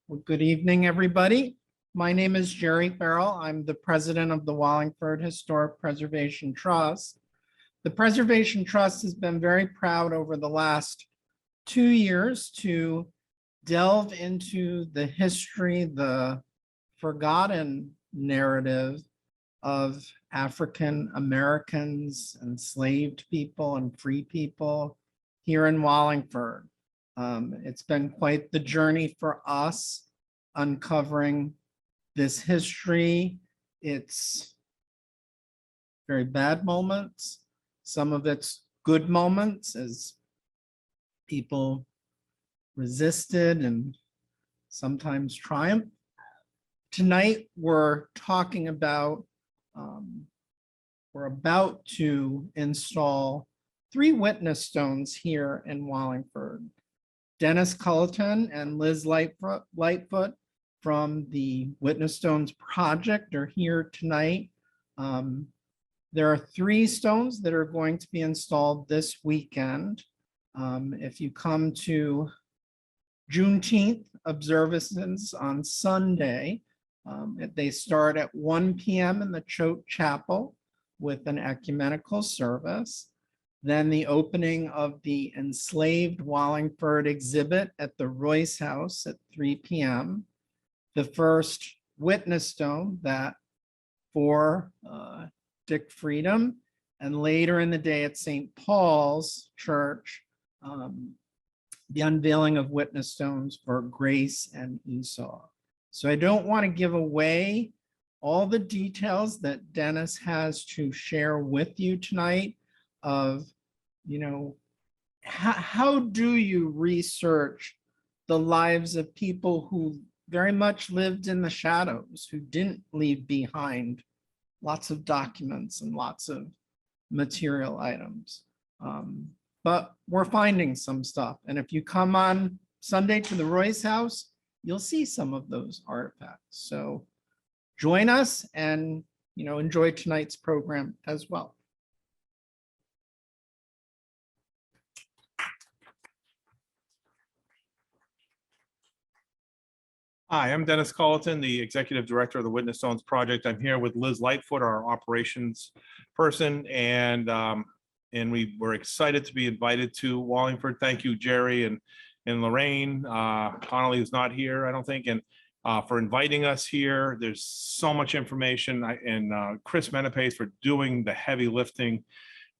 Well, good evening, everybody. My name is Jerry Farrell. I'm the president of the Wallingford Historic Preservation Trust. The Preservation Trust has been very proud over the last 2 years to delve into the history, the forgotten narrative of African Americans, enslaved people, and free people here in Wallingford. It's been quite the journey for us uncovering this history. It's very bad moments, some of it's good moments as people resisted and sometimes triumphed. Tonight, we're talking about, we're about to install 3 witness stones here in Wallingford. Dennis Carleton and Liz Lightfoot from the Witness Stones Project are here tonight. There are 3 stones that are going to be installed this weekend. If you come to Juneteenth observances on Sunday, they start at 1 p.m. in the Choate Chapel with an ecumenical service. Then the opening of the Enslaved Wallingford exhibit at the Royce House at 3 p.m. The first witness stone that for Dick Freedom, and later in the day at St. Paul's Church, the unveiling of witness stones for Grace and Esau. So I don't want to give away all the details that Dennis has to share with you tonight of, how do you research the lives of people who very much lived in the shadows, who didn't leave behind lots of documents and lots of material items. But we're finding some stuff. And if you come on Sunday to the Royce House, you'll see some of those artifacts. So join us and, enjoy tonight's program as well. Hi, I'm Dennis Carleton, the Executive Director of the Witness Stones Project. I'm here with Liz Lightfoot, our operations person, and we were excited to be invited to Wallingford. Thank you, Jerry and Lorraine. Connolly is not here, I don't think, and for inviting us here. There's so much information, and Chris Menapace for doing the heavy lifting,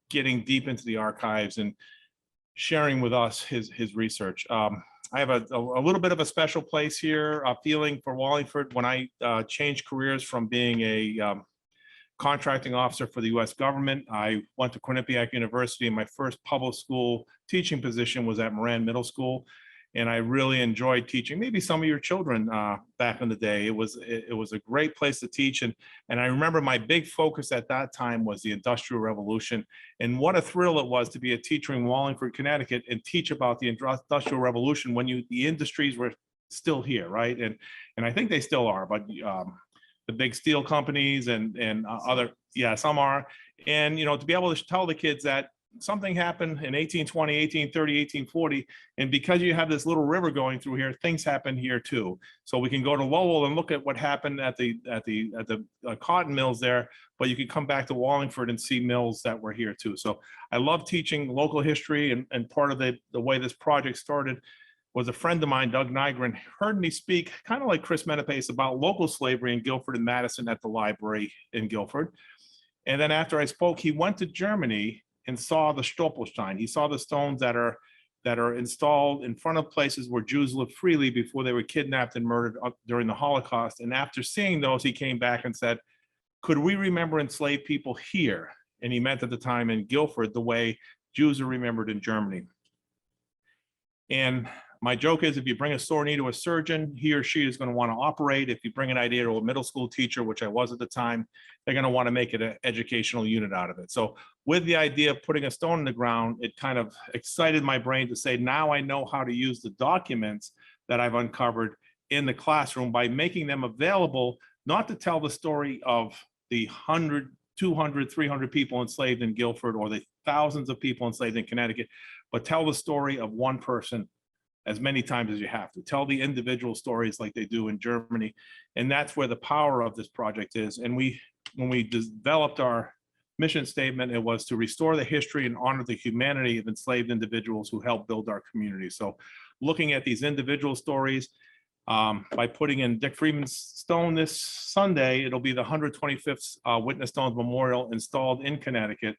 getting deep into the archives and sharing with us his research. I have a little bit of a special place here, feeling for Wallingford. When I changed careers from being a contracting officer for the U.S. government, I went to Quinnipiac University, and my first public school teaching position was at Moran Middle School. And I really enjoyed teaching maybe some of your children back in the day. It was a great place to teach. And I remember my big focus at that time was the Industrial Revolution. And what a thrill it was to be a teacher in Wallingford, Connecticut, and teach about the Industrial Revolution when the industries were still here, right? And I think they still are, but the big steel companies and other, yeah, some are. And, to be able to tell the kids that something happened in 1820, 1830, 1840, and because you have this little river going through here, things happen here too. So we can go to Lowell and look at what happened at the cotton mills there, but you can come back to Wallingford and see mills that were here too. So I love teaching local history, and part of the way this project started was a friend of mine, Doug Nygren, heard me speak kind of like Chris Menapace about local slavery in Guilford and Madison at the library in Guilford. And then after I spoke, he went to Germany and saw the Stolperstein. He saw the stones that are installed in front of places where Jews lived freely before they were kidnapped and murdered during the Holocaust. And after seeing those, he came back and said, could we remember enslaved people here? And he meant at the time in Guilford the way Jews are remembered in Germany. And my joke is, if you bring a sore knee to a surgeon, he or she is going to want to operate. If you bring an idea to a middle school teacher, which I was at the time, they're going to want to make it an educational unit out of it. So with the idea of putting a stone in the ground, it kind of excited my brain to say, now I know how to use the documents that I've uncovered in the classroom by making them available, not to tell the story of the 100, 200, 300 people enslaved in Guilford or the thousands of people enslaved in Connecticut, but tell the story of one person as many times as you have to. Tell the individual stories like they do in Germany. And that's where the power of this project is. And when we developed our mission statement, it was to restore the history and honor the humanity of enslaved individuals who helped build our community. So looking at these individual stories, by putting in Dick Freeman's stone this Sunday, it'll be the 125th Witness Stones Memorial installed in Connecticut.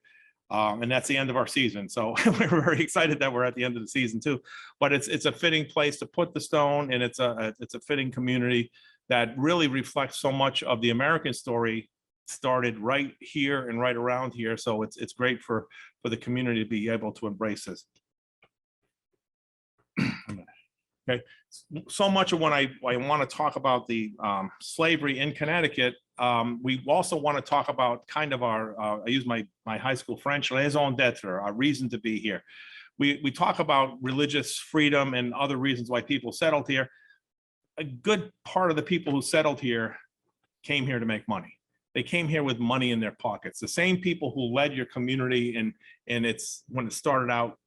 And that's the end of our season. So we're very excited that we're at the end of the season too. But it's a fitting place to put the stone, and it's a fitting community that really reflects so much of the American story started right here and right around here. So it's great for the community to be able to embrace this. Okay, so much of when I want to talk about the slavery in Connecticut, we also want to talk about kind of our, I use my high school French, raison d'etre, our reason to be here. We talk about religious freedom and other reasons why people settled here. A good part of the people who settled here came here to make money. They came here with money in their pockets. The same people who led your community and it's when it started out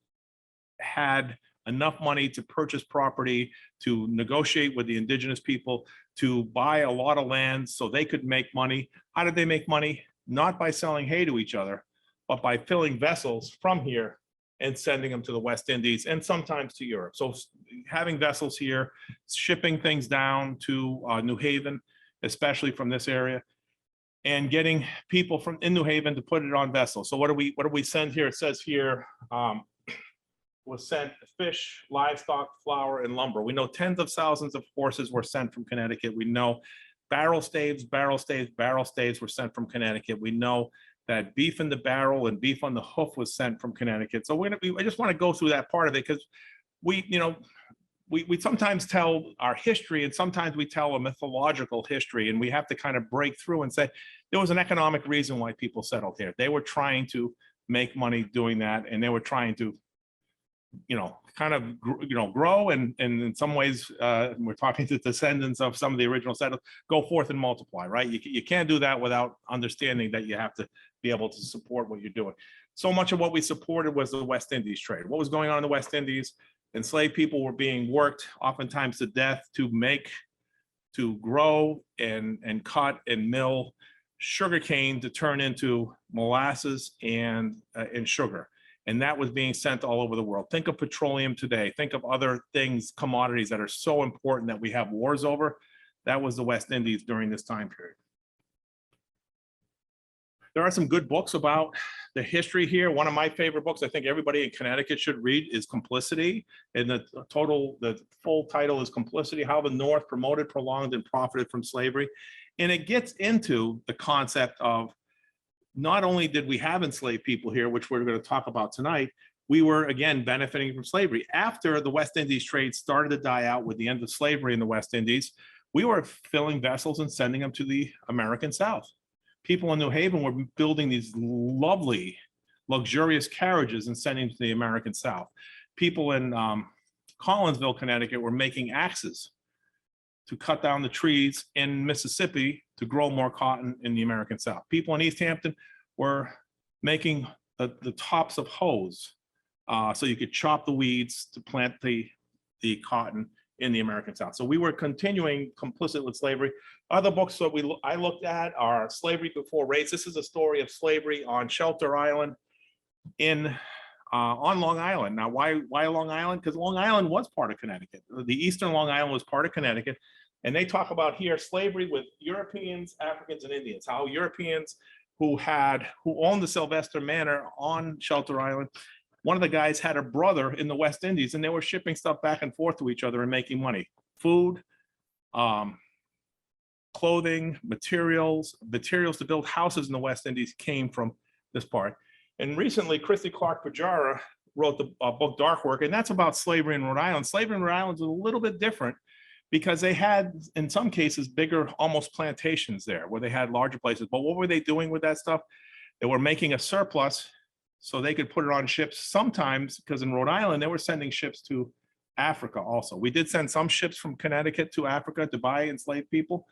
had enough money to purchase property, to negotiate with the indigenous people, to buy a lot of land so they could make money. How did they make money? Not by selling hay to each other, but by filling vessels from here and sending them to the West Indies and sometimes to Europe. So having vessels here, shipping things down to New Haven, especially from this area, and getting people from in New Haven to put it on vessels. So what do we send here? It says here, was sent fish, livestock, flour, and lumber. We know tens of thousands of horses were sent from Connecticut. We know barrel staves were sent from Connecticut. We know that beef in the barrel and beef on the hoof was sent from Connecticut. So I just want to go through that part of it because we sometimes tell our history and sometimes we tell a mythological history, and we have to kind of break through and say there was an economic reason why people settled here. They were trying to make money doing that, and they were trying to kind of, grow. And in some ways, we're talking to descendants of some of the original settlers, go forth and multiply, right? You can't do that without understanding that you have to be able to support what you're doing. So much of what we supported was the West Indies trade. What was going on in the West Indies? Enslaved people were being worked oftentimes to death to grow and cut and mill sugarcane to turn into molasses and sugar. And that was being sent all over the world. Think of petroleum today. Think of other things, commodities that are so important that we have wars over. That was the West Indies during this time period. There are some good books about the history here. One of my favorite books, I think everybody in Connecticut should read, is Complicity. And the full title is Complicity: How the North Promoted, Prolonged, and Profited from Slavery. And it gets into the concept of not only did we have enslaved people here, which we're going to talk about tonight, we were, again, benefiting from slavery. After the West Indies trade started to die out with the end of slavery in the West Indies, we were filling vessels and sending them to the American South. People in New Haven were building these lovely, luxurious carriages and sending them to the American South. People in Collinsville, Connecticut were making axes to cut down the trees in Mississippi to grow more cotton in the American South. People in East Hampton were making the tops of hoes so you could chop the weeds to plant the cotton in the American South. So we were continuing complicit with slavery. Other books that I looked at are Slavery Before Race. This is a story of slavery on Shelter Island on Long Island. Now, why Long Island? Because Long Island was part of Connecticut. The Eastern Long Island was part of Connecticut. And they talk about here slavery with Europeans, Africans, and Indians, how Europeans who owned the Sylvester Manor on Shelter Island, one of the guys had a brother in the West Indies, and they were shipping stuff back and forth to each other and making money. Food, clothing, materials to build houses in the West Indies came from this part. And recently, Christy Clark Pajara wrote the book Dark Work, and that's about slavery in Rhode Island. Slavery in Rhode Island is a little bit different because they had, in some cases, bigger, almost plantations there where they had larger places. But what were they doing with that stuff? They were making a surplus so they could put it on ships sometimes, because in Rhode Island, they were sending ships to Africa also. We did send some ships from Connecticut to Africa to buy enslaved people,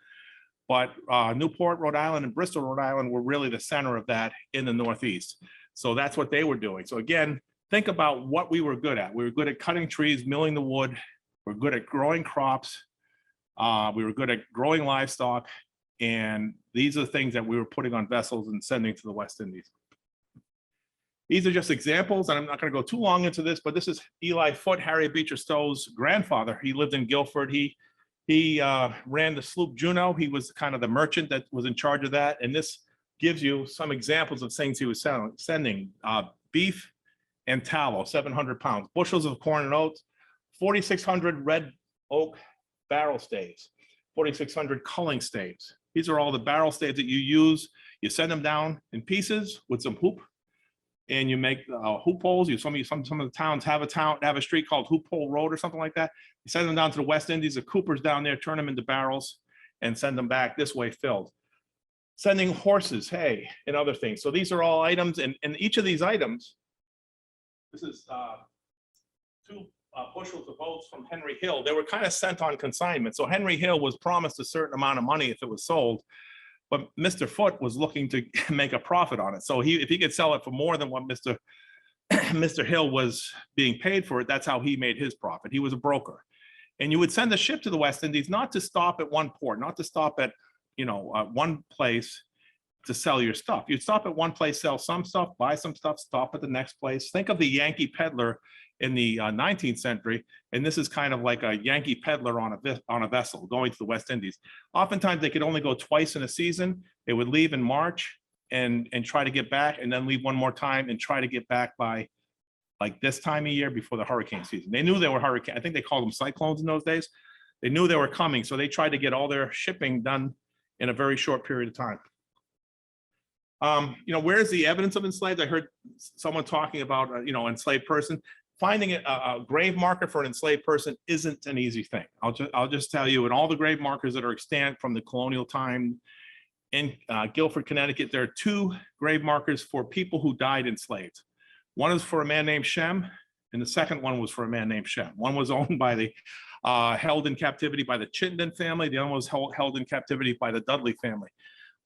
but Newport, Rhode Island, and Bristol, Rhode Island were really the center of that in the Northeast. So that's what they were doing. So again, think about what we were good at. We were good at cutting trees, milling the wood, We're good at growing crops. We were good at growing livestock. And these are the things that we were putting on vessels and sending to the West Indies. These are just examples, and I'm not going to go too long into this, but this is Eli Foote, Harriet Beecher Stowe's grandfather. He lived in Guilford. He ran the sloop Juno. He was kind of the merchant that was in charge of that. And this gives you some examples of things he was sending. Beef and tallow, 700 pounds, bushels of corn and oats, 4,600 red oak barrel staves, 4,600 culling staves. These are all the barrel staves that you use. You send them down in pieces with some hoop, and you make hoop holes. Some of the towns have a street called Hoop Hole Road or something like that. You send them down to the West Indies. The coopers down there turn them into barrels and send them back this way filled. Sending horses, hay, and other things. So these are all items, and each of these items, this is 2 bushels of oats from Henry Hill. They were kind of sent on consignment. So Henry Hill was promised a certain amount of money if it was sold, but Mr. Foote was looking to make a profit on it. So if he could sell it for more than what Mr. Hill was being paid for it, that's how he made his profit. He was a broker. And you would send a ship to the West Indies, not to stop at one port, not to stop at, one place to sell your stuff. You'd stop at one place, sell some stuff, buy some stuff, stop at the next place. Think of the Yankee peddler in the 19th century, and this is kind of like a Yankee peddler on a vessel going to the West Indies. Oftentimes, they could only go twice in a season. They would leave in March and try to get back, and then leave one more time and try to get back by like this time of year before the hurricane season. They knew they were hurricane. I think they called them cyclones in those days. They knew they were coming, so they tried to get all their shipping done in a very short period of time. Where's the evidence of enslaved? I heard someone talking about, enslaved person. Finding a grave marker for an enslaved person isn't an easy thing. I'll just tell you, in all the grave markers that are extant from the colonial time in Guilford, Connecticut, there are 2 grave markers for people who died enslaved. One is for a man named Shem, and the second one was for a man named Shem. One was owned by the held in captivity by the Chittenden family. The other one was held in captivity by the Dudley family.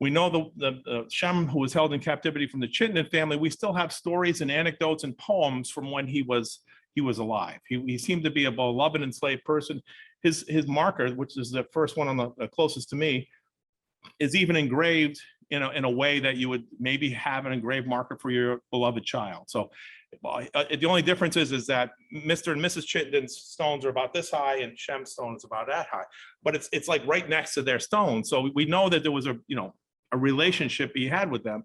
We know the Shem, who was held in captivity from the Chittenden family. We still have stories and anecdotes and poems from when he was alive. He seemed to be a beloved enslaved person. His marker, which is the first one on the closest to me, is even engraved in a way that you would maybe have an engraved marker for your beloved child. So the only difference is that Mr. and Mrs. Chittenden's stones are about this high and Shem's stone is about that high, but it's like right next to their stone. So we know that there was a relationship he had with them,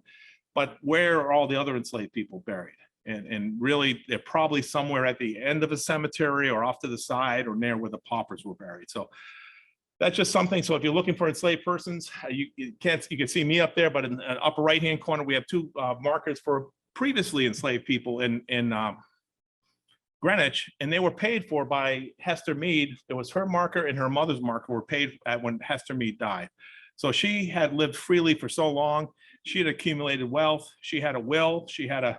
but where are all the other enslaved people buried? And really, they're probably somewhere at the end of a cemetery or off to the side or near where the paupers were buried. So that's just something. So if you're looking for enslaved persons, you can see me up there, but in the upper right-hand corner, we have 2 markers for previously enslaved people in Greenwich, and they were paid for by Hester Mead. It was her marker and her mother's marker were paid at when Hester Mead died. So she had lived freely for so long. She had accumulated wealth. She had a will. She had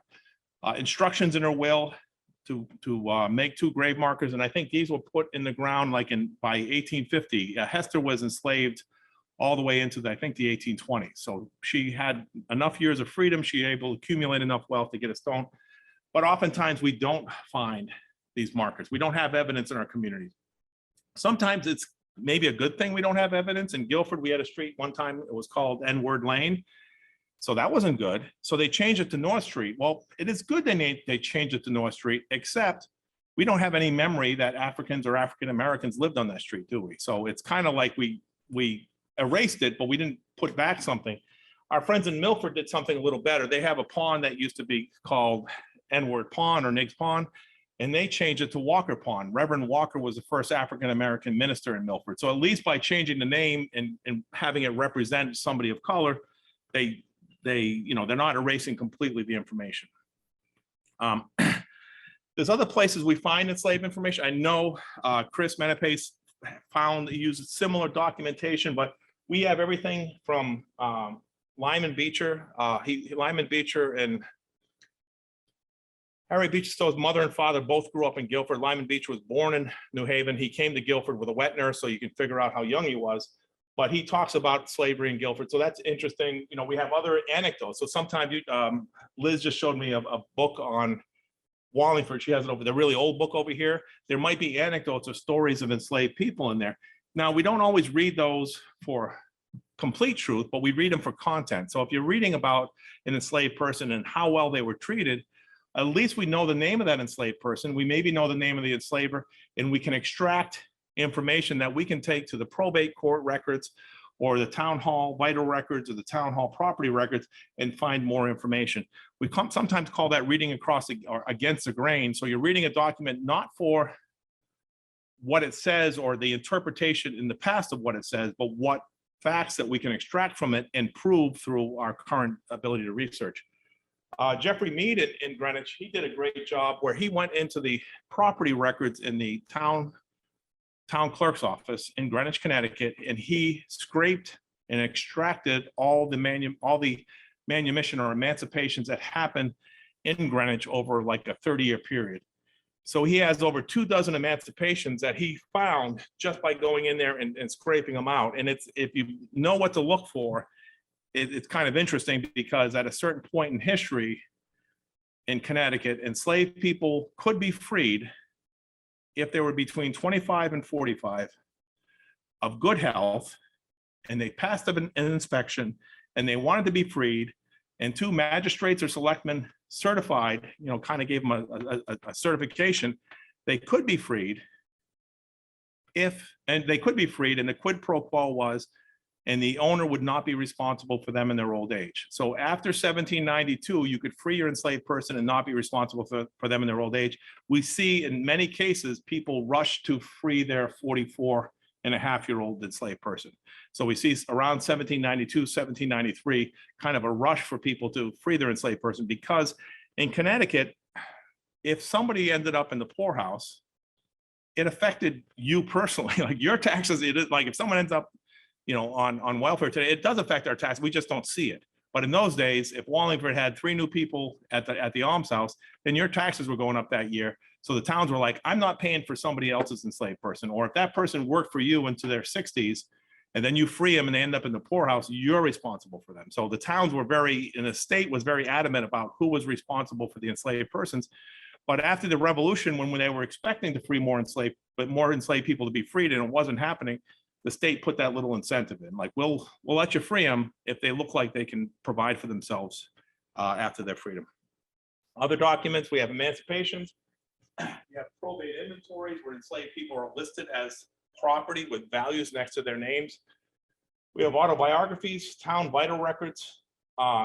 instructions in her will to make 2 grave markers. And I think these were put in the ground by 1850. Hester was enslaved all the way into I think the 1820s. So she had enough years of freedom. She was able to accumulate enough wealth to get a stone. But oftentimes we don't find these markers. We don't have evidence in our communities. Sometimes it's maybe a good thing we don't have evidence. In Guilford, we had a street one time, it was called N-Word Lane. So that wasn't good. So they changed it to North Street. Well, it is good they changed it to North Street, except we don't have any memory that Africans or African Americans lived on that street, do we? So it's kind of like we erased it, but we didn't put back something. Our friends in Milford did something a little better. They have a pond that used to be called N-Word Pond or Niggs Pond, and they changed it to Walker Pond. Reverend Walker was the first African-American minister in Milford. So at least by changing the name and having it represent somebody of color, they're not erasing completely the information. There's other places we find enslaved information. I know Chris Menapace used similar documentation, but we have everything from Lyman Beecher. Lyman Beecher and Harriet Beecher Stowe's mother and father both grew up in Guilford. Lyman Beecher was born in New Haven. He came to Guilford with a wet nurse, so you can figure out how young he was. But he talks about slavery in Guilford, so that's interesting. We have other anecdotes. So sometimes Liz just showed me a book on Wallingford, she has it over the really old book over here. There might be anecdotes or stories of enslaved people in there. Now, we don't always read those for complete truth, but we read them for content. So if you're reading about an enslaved person and how well they were treated, at least we know the name of that enslaved person. We maybe know the name of the enslaver, and we can extract information that we can take to the probate court records or the town hall vital records or the town hall property records and find more information. We sometimes call that reading across or against the grain. So you're reading a document not for what it says or the interpretation in the past of what it says, but what facts that we can extract from it and prove through our current ability to research. Jeffrey Mead in Greenwich, he did a great job where he went into the property records in the town clerk's office in Greenwich, Connecticut, and he scraped and extracted all the manumission or emancipations that happened in Greenwich over like a 30-year period. So he has over 24 emancipations that he found just by going in there and scraping them out. And it's, if you know what to look for, it's kind of interesting because at a certain point in history in Connecticut, enslaved people could be freed if they were between 25 and 45 of good health, and they passed an inspection and they wanted to be freed, and two magistrates or selectmen certified, kind of gave them a certification, they could be freed and the quid pro quo was, and the owner would not be responsible for them in their old age. So after 1792, you could free your enslaved person and not be responsible for them in their old age. We see in many cases, people rush to free their 44-and-a-half-year-old enslaved person. So we see around 1792, 1793, kind of a rush for people to free their enslaved person, because in Connecticut, if somebody ended up in the poorhouse, it affected you personally, like your taxes. It is like if someone ends up on welfare today, it does affect our tax. We just don't see it. But in those days, if Wallingford had 3 new people at the almshouse, then your taxes were going up that year. So the towns were like, I'm not paying for somebody else's enslaved person. Or if that person worked for you into their 60s, and then you free them and they end up in the poorhouse, you're responsible for them. So the towns were the state was very adamant about who was responsible for the enslaved persons. But after the revolution, when they were expecting to free more enslaved people to be freed, and it wasn't happening, the state put that little incentive in, like, we'll let you free them if they look like they can provide for themselves after their freedom. Other documents, we have emancipations. You have probate inventories where enslaved people are listed as property with values next to their names. We have autobiographies, town vital records,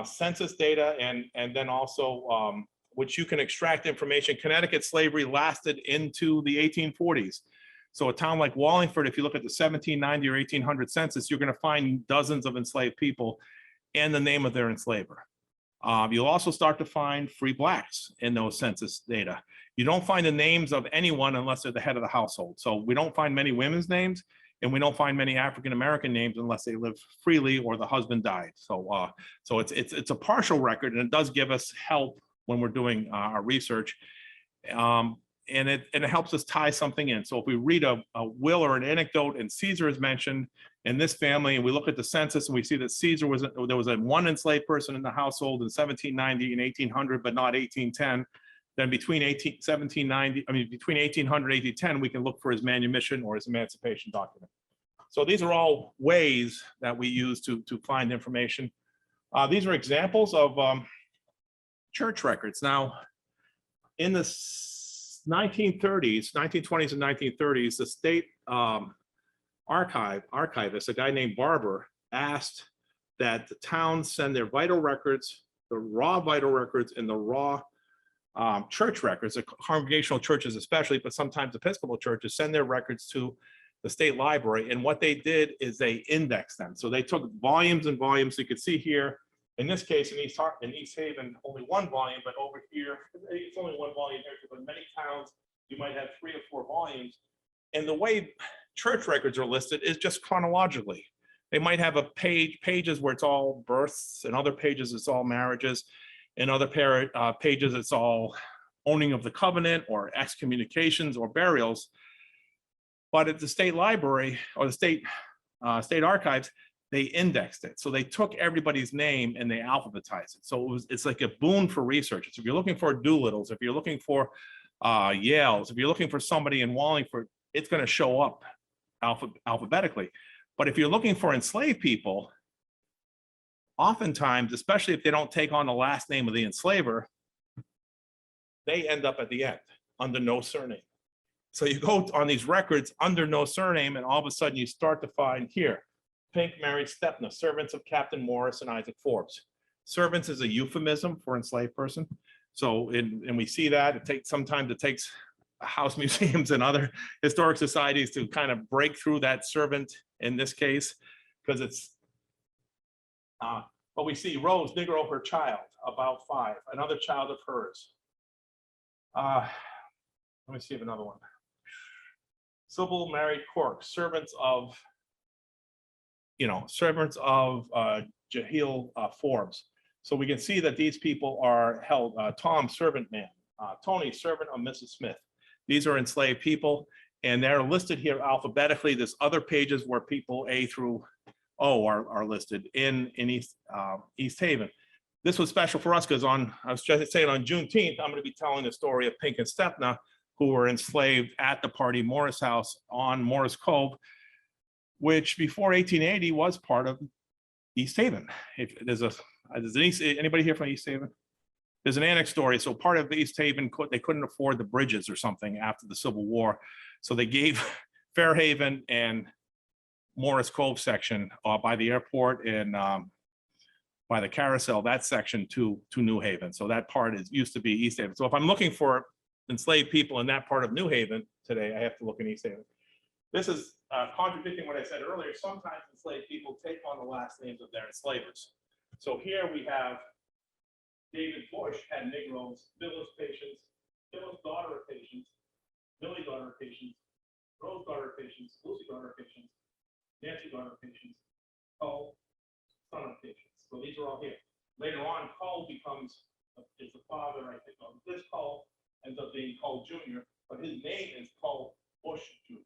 census data, and then also which you can extract information. Connecticut slavery lasted into the 1840s. So a town like Wallingford, if you look at the 1790 or 1800 census, you're going to find dozens of enslaved people and the name of their enslaver. You'll also start to find free blacks in those census data. You don't find the names of anyone unless they're the head of the household. So we don't find many women's names, and we don't find many African-American names unless they live freely or the husband died. So it's a partial record, and it does give us help when we're doing our research. And it helps us tie something in. So if we read a will or an anecdote and Caesar is mentioned in this family, and we look at the census and we see that Caesar there was one enslaved person in the household in 1790 and 1800, but not 1810. Then between 1800 and 1810, we can look for his manumission or his emancipation document. So these are all ways that we use to find information. These are examples of church records. Now, in the 1920s and 1930s, the state archivist, a guy named Barber, asked that the towns send their vital records, the raw vital records, and the raw church records, the congregational churches especially, but sometimes Episcopal churches, send their records to the state library. And what they did is they indexed them. So they took volumes and volumes. So you could see here, in this case, in East Haven, only 1 volume, but over here, it's only 1 volume here, but in many towns, you might have 3 or 4 volumes. And the way church records are listed is just chronologically. They might have pages where it's all births, and other pages it's all marriages, and other pages it's all owning of the covenant or excommunications or burials. But at the state library or the state archives, they indexed it. So they took everybody's name and they alphabetized it. So it's like a boon for researchers. If you're looking for Doolittles, if you're looking for Yales, if you're looking for somebody in Wallingford, it's going to show up alphabetically. But if you're looking for enslaved people, oftentimes, especially if they don't take on the last name of the enslaver, they end up at the end under no surname. So you go on these records under no surname, and all of a sudden you start to find here, Pink married Stepna, servants of Captain Morris and Isaac Forbes. Servants is a euphemism for enslaved person. So, and we see that sometimes it takes house museums and other historic societies to kind of break through that servant in this case, because it's, but we see Rose, Negro, her child, about 5, another child of hers. Let me see if another one. Sybil married Cork, servants of Jehiel Forbes. So we can see that these people are held, Tom, servant man, Tony, servant of Mrs. Smith. These are enslaved people, and they're listed here alphabetically. There's other pages where people A through O are listed in East Haven. This was special for us because I was just saying on Juneteenth, I'm going to be telling the story of Pink and Stepna, who were enslaved at the Party Morris house on Morris Cove, which before 1880 was part of East Haven. If there's anybody here from East Haven? There's an annex story. So part of East Haven, they couldn't afford the bridges or something after the Civil War. So they gave Fairhaven and Morris Cove section by the airport and by the carousel, that section to New Haven. So that part used to be East Haven. So if I'm looking for enslaved people in that part of New Haven today, I have to look in East Haven. This is contradicting what I said earlier. Sometimes enslaved people take on the last names of their enslavers. So here we have David Bush had Negroes, Phyllis Patience, Phyllis daughter of Patience, Billy daughter of Patience, Rose daughter of Patience, Lucy daughter of Patience, Nancy daughter of Patience, Cole, son of Patience. So these are all here. Later on, Cole is the father, I think, of this Cole, ends up being Cole Jr., but his name is Cole Bush Jr.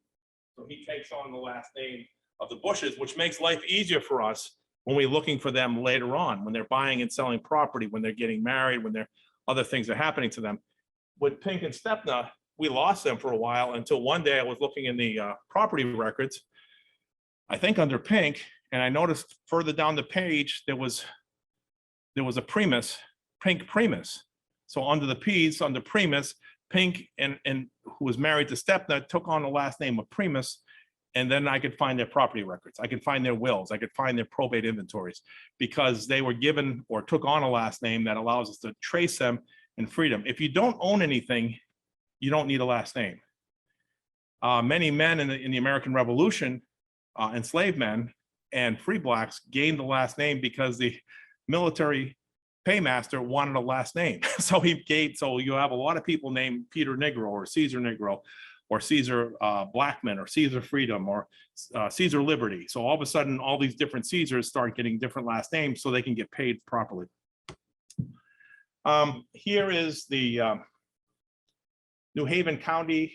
So he takes on the last name of the Bushes, which makes life easier for us when we're looking for them later on, when they're buying and selling property, when they're getting married, when other things are happening to them. With Pink and Stepna, we lost them for a while until one day I was looking in the property records, I think under Pink, and I noticed further down the page, there was a Primus, Pink Primus. So under the P's, under Primus, Pink and who was married to Stepna took on the last name of Primus, and then I could find their property records. I could find their wills. I could find their probate inventories because they were given or took on a last name that allows us to trace them in freedom. If you don't own anything, you don't need a last name. Many men in the American Revolution, enslaved men and free blacks, gained the last name because the military paymaster wanted a last name. So you have a lot of people named Peter Negro or Caesar Negro or Caesar Blackman or Caesar Freedom or Caesar Liberty. So all of a sudden, all these different Caesars start getting different last names so they can get paid properly. Here is the New Haven County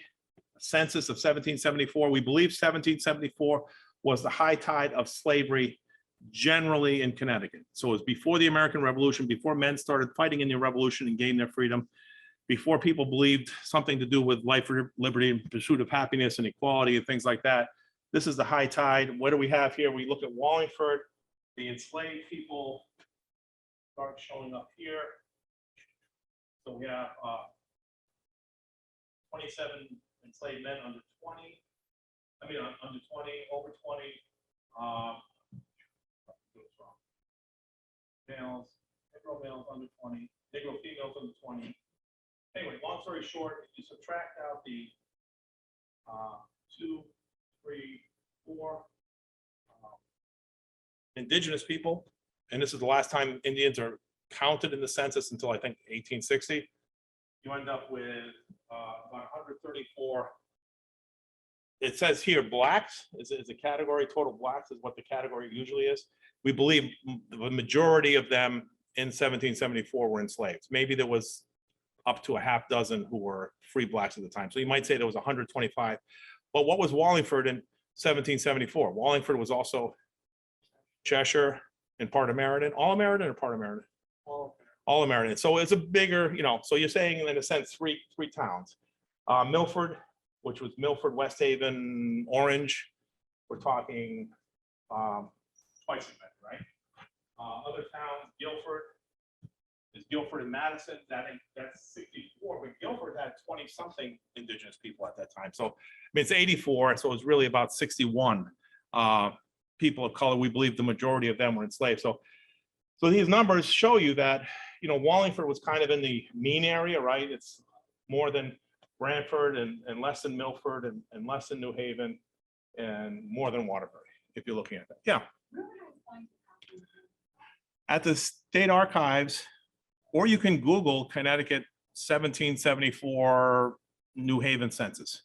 Census of 1774. We believe 1774 was the high tide of slavery generally in Connecticut. So it was before the American Revolution, before men started fighting in the Revolution and gained their freedom, before people believed something to do with life, liberty, and pursuit of happiness and equality and things like that. This is the high tide. What do we have here? We look at Wallingford. The enslaved people start showing up here. So we have 27 enslaved men under 20. Under 20, over 20. Males, Negro males under 20, Negro females under 20. Anyway, long story short, if you subtract out the 2, 3, 4 indigenous people, and this is the last time Indians are counted in the census until I think 1860, you end up with about 134. It says here blacks is a category, total blacks is what the category usually is. We believe the majority of them in 1774 were enslaved. Maybe there was up to a half dozen who were free blacks at the time. So you might say there was 125. But what was Wallingford in 1774? Wallingford was also Cheshire, and part of Meriden. All of Meriden or part of Meriden? All of Meriden. So it's a bigger, so you're saying in a sense, three towns. Milford, which was Milford, West Haven, Orange. We're talking twice as many, right? Other towns, Guilford. Is Guilford and Madison, that's 64, but Guilford had 20 something indigenous people at that time. So I mean, it's 84, so it's really about 61 people of color. We believe the majority of them were enslaved. So these numbers show you that, Wallingford was kind of in the mean area, right? It's more than Brantford and less than Milford and less than New Haven and more than Waterbury, if you're looking at that. Yeah. At the state archives, or you can Google Connecticut 1774 New Haven census.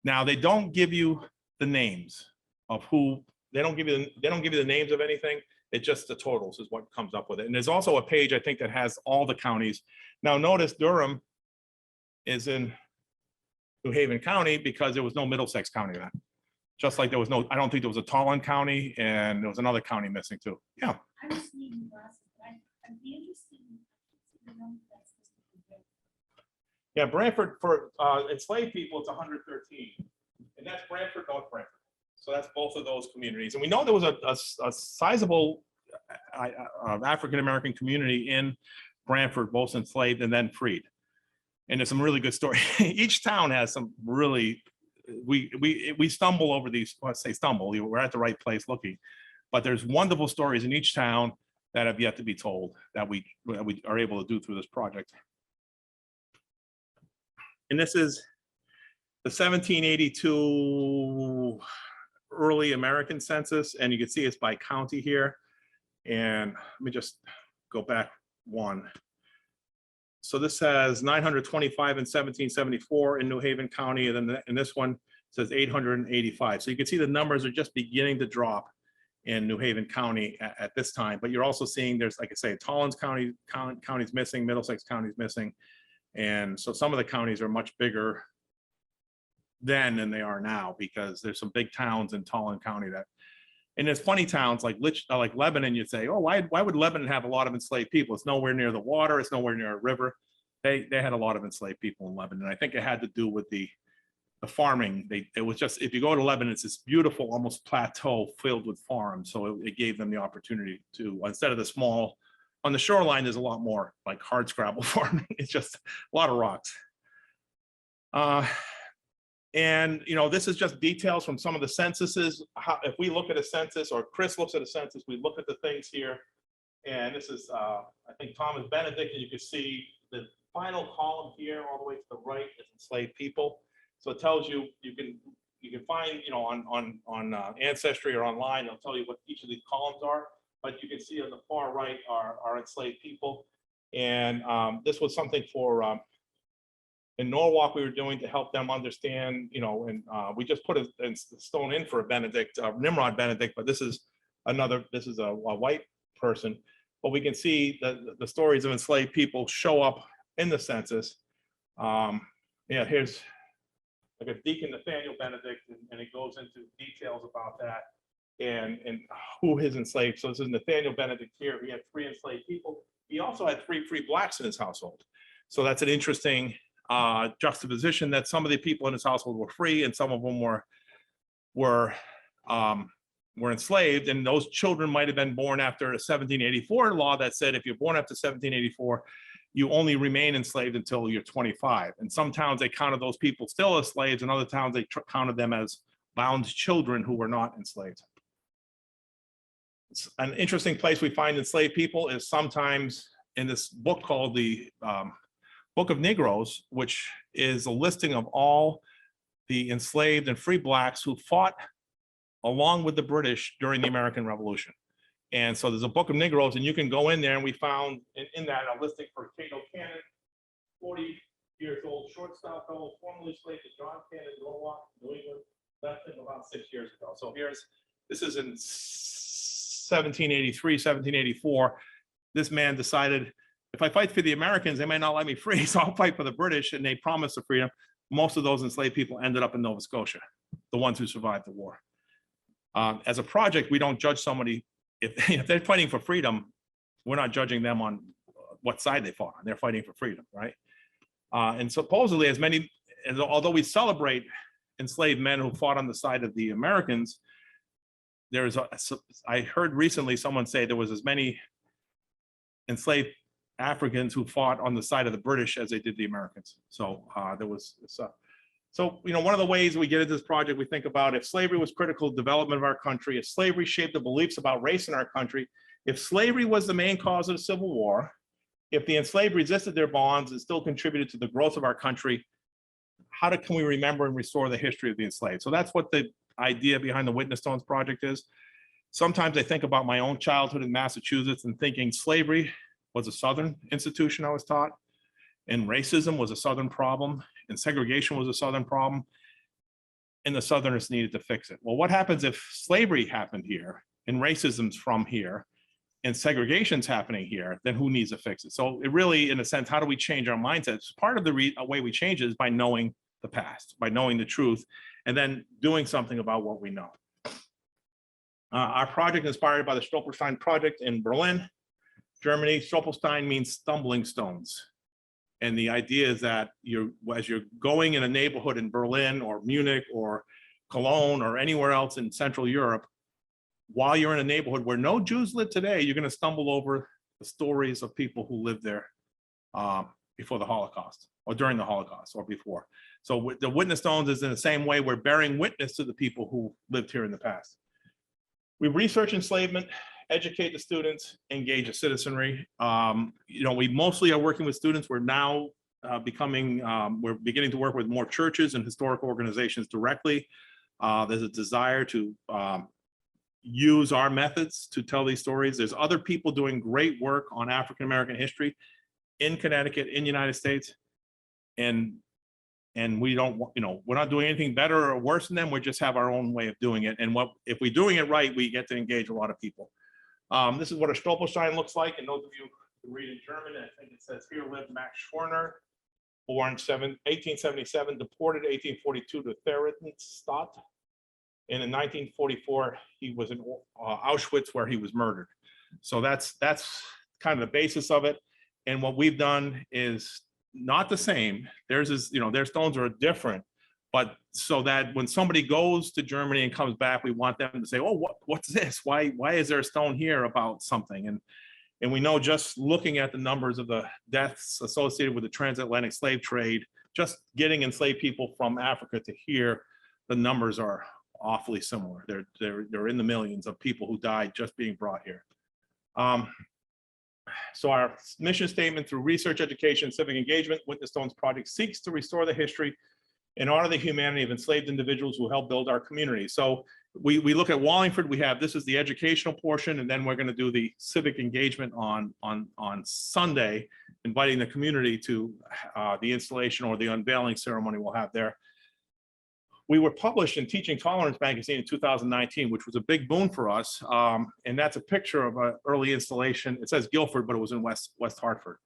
Now, they don't give you the names of who, they don't give you the names of anything. It's just the totals is what comes up with it. And there's also a page, I think, that has all the counties. Now, notice Durham is in New Haven County because there was no Middlesex County then. Just like there was no, I don't think there was a Tolland County, and there was another county missing too. Yeah. I was needing glasses, but I'd be interested in the number that's listed. Yeah, Brantford, for enslaved people, it's 113. And that's Brantford, North Brantford. So that's both of those communities. And we know there was a sizable African-American community in Brantford, both enslaved and then freed. And there's some really good stories. Each town has some really, we stumble over these, let's say stumble, we're at the right place looking. But there's wonderful stories in each town that have yet to be told that we are able to do through this project. And this is the 1782 early American census, and you can see it's by county here. And let me just go back one. So this has 925 in 1774 in New Haven County, and then in this one says 885. So you can see the numbers are just beginning to drop in New Haven County at this time. But you're also seeing there's, like I say, Tollins County's missing, Middlesex County's missing. And so some of the counties are much bigger then than they are now, because there's some big towns in Tolland County that, and there's funny towns like Lebanon. You'd say, oh, why would Lebanon have a lot of enslaved people? It's nowhere near the water. It's nowhere near a river. They had a lot of enslaved people in Lebanon. I think it had to do with the farming. It was just, if you go to Lebanon, it's this beautiful, almost plateau filled with farms. So it gave them the opportunity to, instead of the small, on the shoreline, there's a lot more like hard scrabble farming. It's just a lot of rocks. And this is just details from some of the censuses. If we look at a census, or Chris looks at a census, we look at the things here. And this is, I think, Thomas Benedict, and you can see the final column here all the way to the right is enslaved people. So it tells you, you can find, on Ancestry or online, they'll tell you what each of these columns are. But you can see on the far right are enslaved people. And this was something for in Norwalk we were doing to help them understand, and we just put a stone in for a Benedict, Nimrod Benedict, but this is a white person. But we can see the stories of enslaved people show up in the census. Yeah, here's like a Deacon Nathaniel Benedict, and it goes into details about that and who his enslaved. So this is Nathaniel Benedict here. He had 3 enslaved people. He also had 3 free blacks in his household. So that's an interesting juxtaposition, that some of the people in his household were free and some of them were enslaved, and those children might have been born after a 1784 law that said if you're born after 1784, you only remain enslaved until you're 25. And some towns, they counted those people still as slaves, and other towns, they counted them as bound children who were not enslaved. It's an interesting place we find enslaved people is sometimes in this book called the Book of Negroes, which is a listing of all the enslaved and free blacks who fought along with the British during the American Revolution. And so there's a Book of Negroes, and you can go in there, and we found in that a listing for Cato Cannon, 40 years old, short-stop fellow, formerly enslaved to John Cannon, Norwalk, New England, left him about 6 years ago. So this is in 1783, 1784. This man decided, if I fight for the Americans, they may not let me free, so I'll fight for the British, and they promised the freedom. Most of those enslaved people ended up in Nova Scotia, the ones who survived the war. As a project, we don't judge somebody, if they're fighting for freedom, we're not judging them on what side they fought on. They're fighting for freedom, right? And supposedly although we celebrate enslaved men who fought on the side of the Americans, I heard recently someone say there was as many enslaved Africans who fought on the side of the British as they did the Americans. So one of the ways we get into this project, we think about if slavery was critical to the development of our country, if slavery shaped the beliefs about race in our country, if slavery was the main cause of the Civil War, if the enslaved resisted their bonds and still contributed to the growth of our country, how can we remember and restore the history of the enslaved? So that's what the idea behind the Witness Stones project is. Sometimes I think about my own childhood in Massachusetts and thinking slavery was a Southern institution I was taught, and racism was a Southern problem, and segregation was a Southern problem, and the Southerners needed to fix it. Well, what happens if slavery happened here and racism's from here and segregation's happening here? Then who needs to fix it? So it really, in a sense, how do we change our mindsets? Part of the way we change it is by knowing the past, by knowing the truth, and then doing something about what we know. Our project is inspired by the Stolperstein project in Berlin, Germany. Stolperstein means stumbling stones. And the idea is that as you're going in a neighborhood in Berlin or Munich or Cologne or anywhere else in Central Europe, while you're in a neighborhood where no Jews live today, you're going to stumble over the stories of people who lived there before the Holocaust or during the Holocaust or before. So the Witness Stones is in the same way we're bearing witness to the people who lived here in the past. We research enslavement, educate the students, engage the citizenry. We mostly are working with students. We're now we're beginning to work with more churches and historical organizations directly. There's a desire to use our methods to tell these stories. There's other people doing great work on African-American history in Connecticut, in the United States. And we don't, we're not doing anything better or worse than them. We just have our own way of doing it. And if we're doing it right, we get to engage a lot of people. This is what a Stolperstein looks like. And those of you who read in German, I think it says, here lived Max Schwerner, born 1877, deported 1842 to Theresienstadt. And in 1944, he was in Auschwitz, where he was murdered. So that's kind of the basis of it. And what we've done is not the same. Theirs is, their stones are different, but so that when somebody goes to Germany and comes back, we want them to say, oh, what's this? Why is there a stone here about something? And we know just looking at the numbers of the deaths associated with the transatlantic slave trade, just getting enslaved people from Africa to here, the numbers are awfully similar. They're in the millions of people who died just being brought here. So our mission statement: through research, education, and civic engagement, Witness Stones project seeks to restore the history and honor the humanity of enslaved individuals who helped build our community. So we look at Wallingford. This is the educational portion, and then we're going to do the civic engagement on Sunday, inviting the community to the installation or the unveiling ceremony we'll have there. We were published in Teaching Tolerance magazine in 2019, which was a big boon for us. And that's a picture of an early installation. It says Guilford, but it was in West Hartford.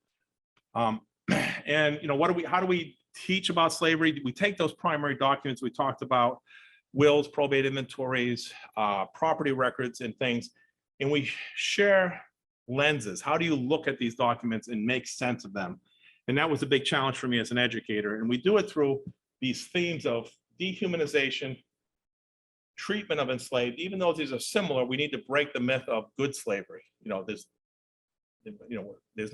And how do we teach about slavery? We take those primary documents we talked about, wills, probate inventories, property records and things, and we share lenses. How do you look at these documents and make sense of them? And that was a big challenge for me as an educator. And we do it through these themes of dehumanization, treatment of enslaved. Even though these are similar, we need to break the myth of good slavery. There's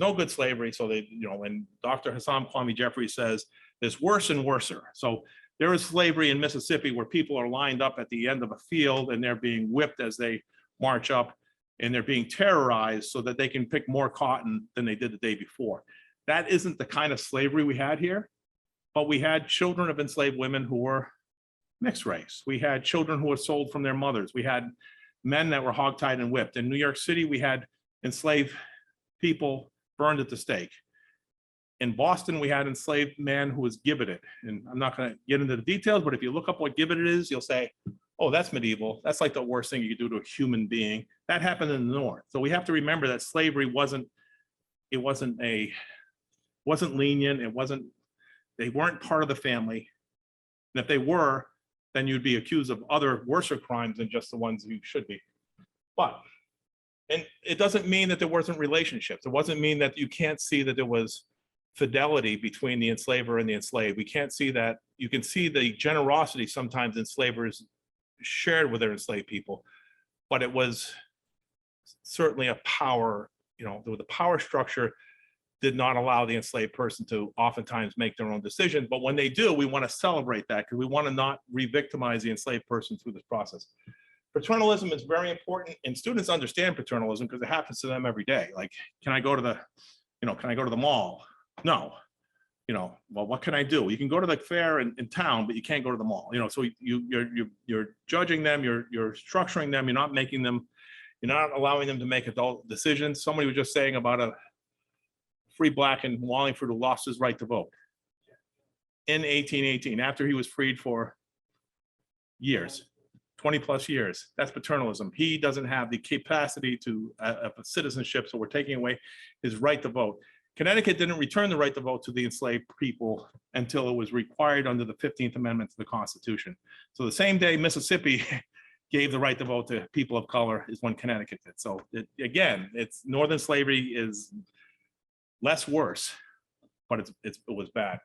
no good slavery. So when Dr. Hassan Kwame Jeffries says there's worse and worser. So there is slavery in Mississippi where people are lined up at the end of a field and they're being whipped as they march up, and they're being terrorized so that they can pick more cotton than they did the day before. That isn't the kind of slavery we had here. But we had children of enslaved women who were mixed race. We had children who were sold from their mothers. We had men that were hogtied and whipped. In New York City, we had enslaved people burned at the stake. In Boston, we had enslaved man who was gibbeted. And I'm not going to get into the details, but if you look up what gibbeted is, you'll say, oh, that's medieval. That's like the worst thing you could do to a human being. That happened in the North. So we have to remember that slavery wasn't lenient. They weren't part of the family. And if they were, then you'd be accused of other worser crimes than just the ones you should be. But, and it doesn't mean that there wasn't relationships. It doesn't mean that you can't see that there was fidelity between the enslaver and the enslaved. We can't see that. You can see the generosity sometimes enslavers shared with their enslaved people, but it was certainly a power, the power structure did not allow the enslaved person to oftentimes make their own decisions. But when they do, we want to celebrate that because we want to not re-victimize the enslaved person through this process. Paternalism is very important, and students understand paternalism because it happens to them every day. Like, can I go to the mall? No. Well, what can I do? You can go to the fair in town, but you can't go to the mall. So you're judging them, you're structuring them, you're not allowing them to make adult decisions. Somebody was just saying about a free black in Wallingford who lost his right to vote in 1818 after he was freed for years, 20 plus years. That's paternalism. He doesn't have the capacity to citizenship, so we're taking away his right to vote. Connecticut didn't return the right to vote to the enslaved people until it was required under the 15th Amendment to the Constitution. So the same day Mississippi gave the right to vote to people of color is when Connecticut did. So again, Northern slavery is less worse, but it was bad.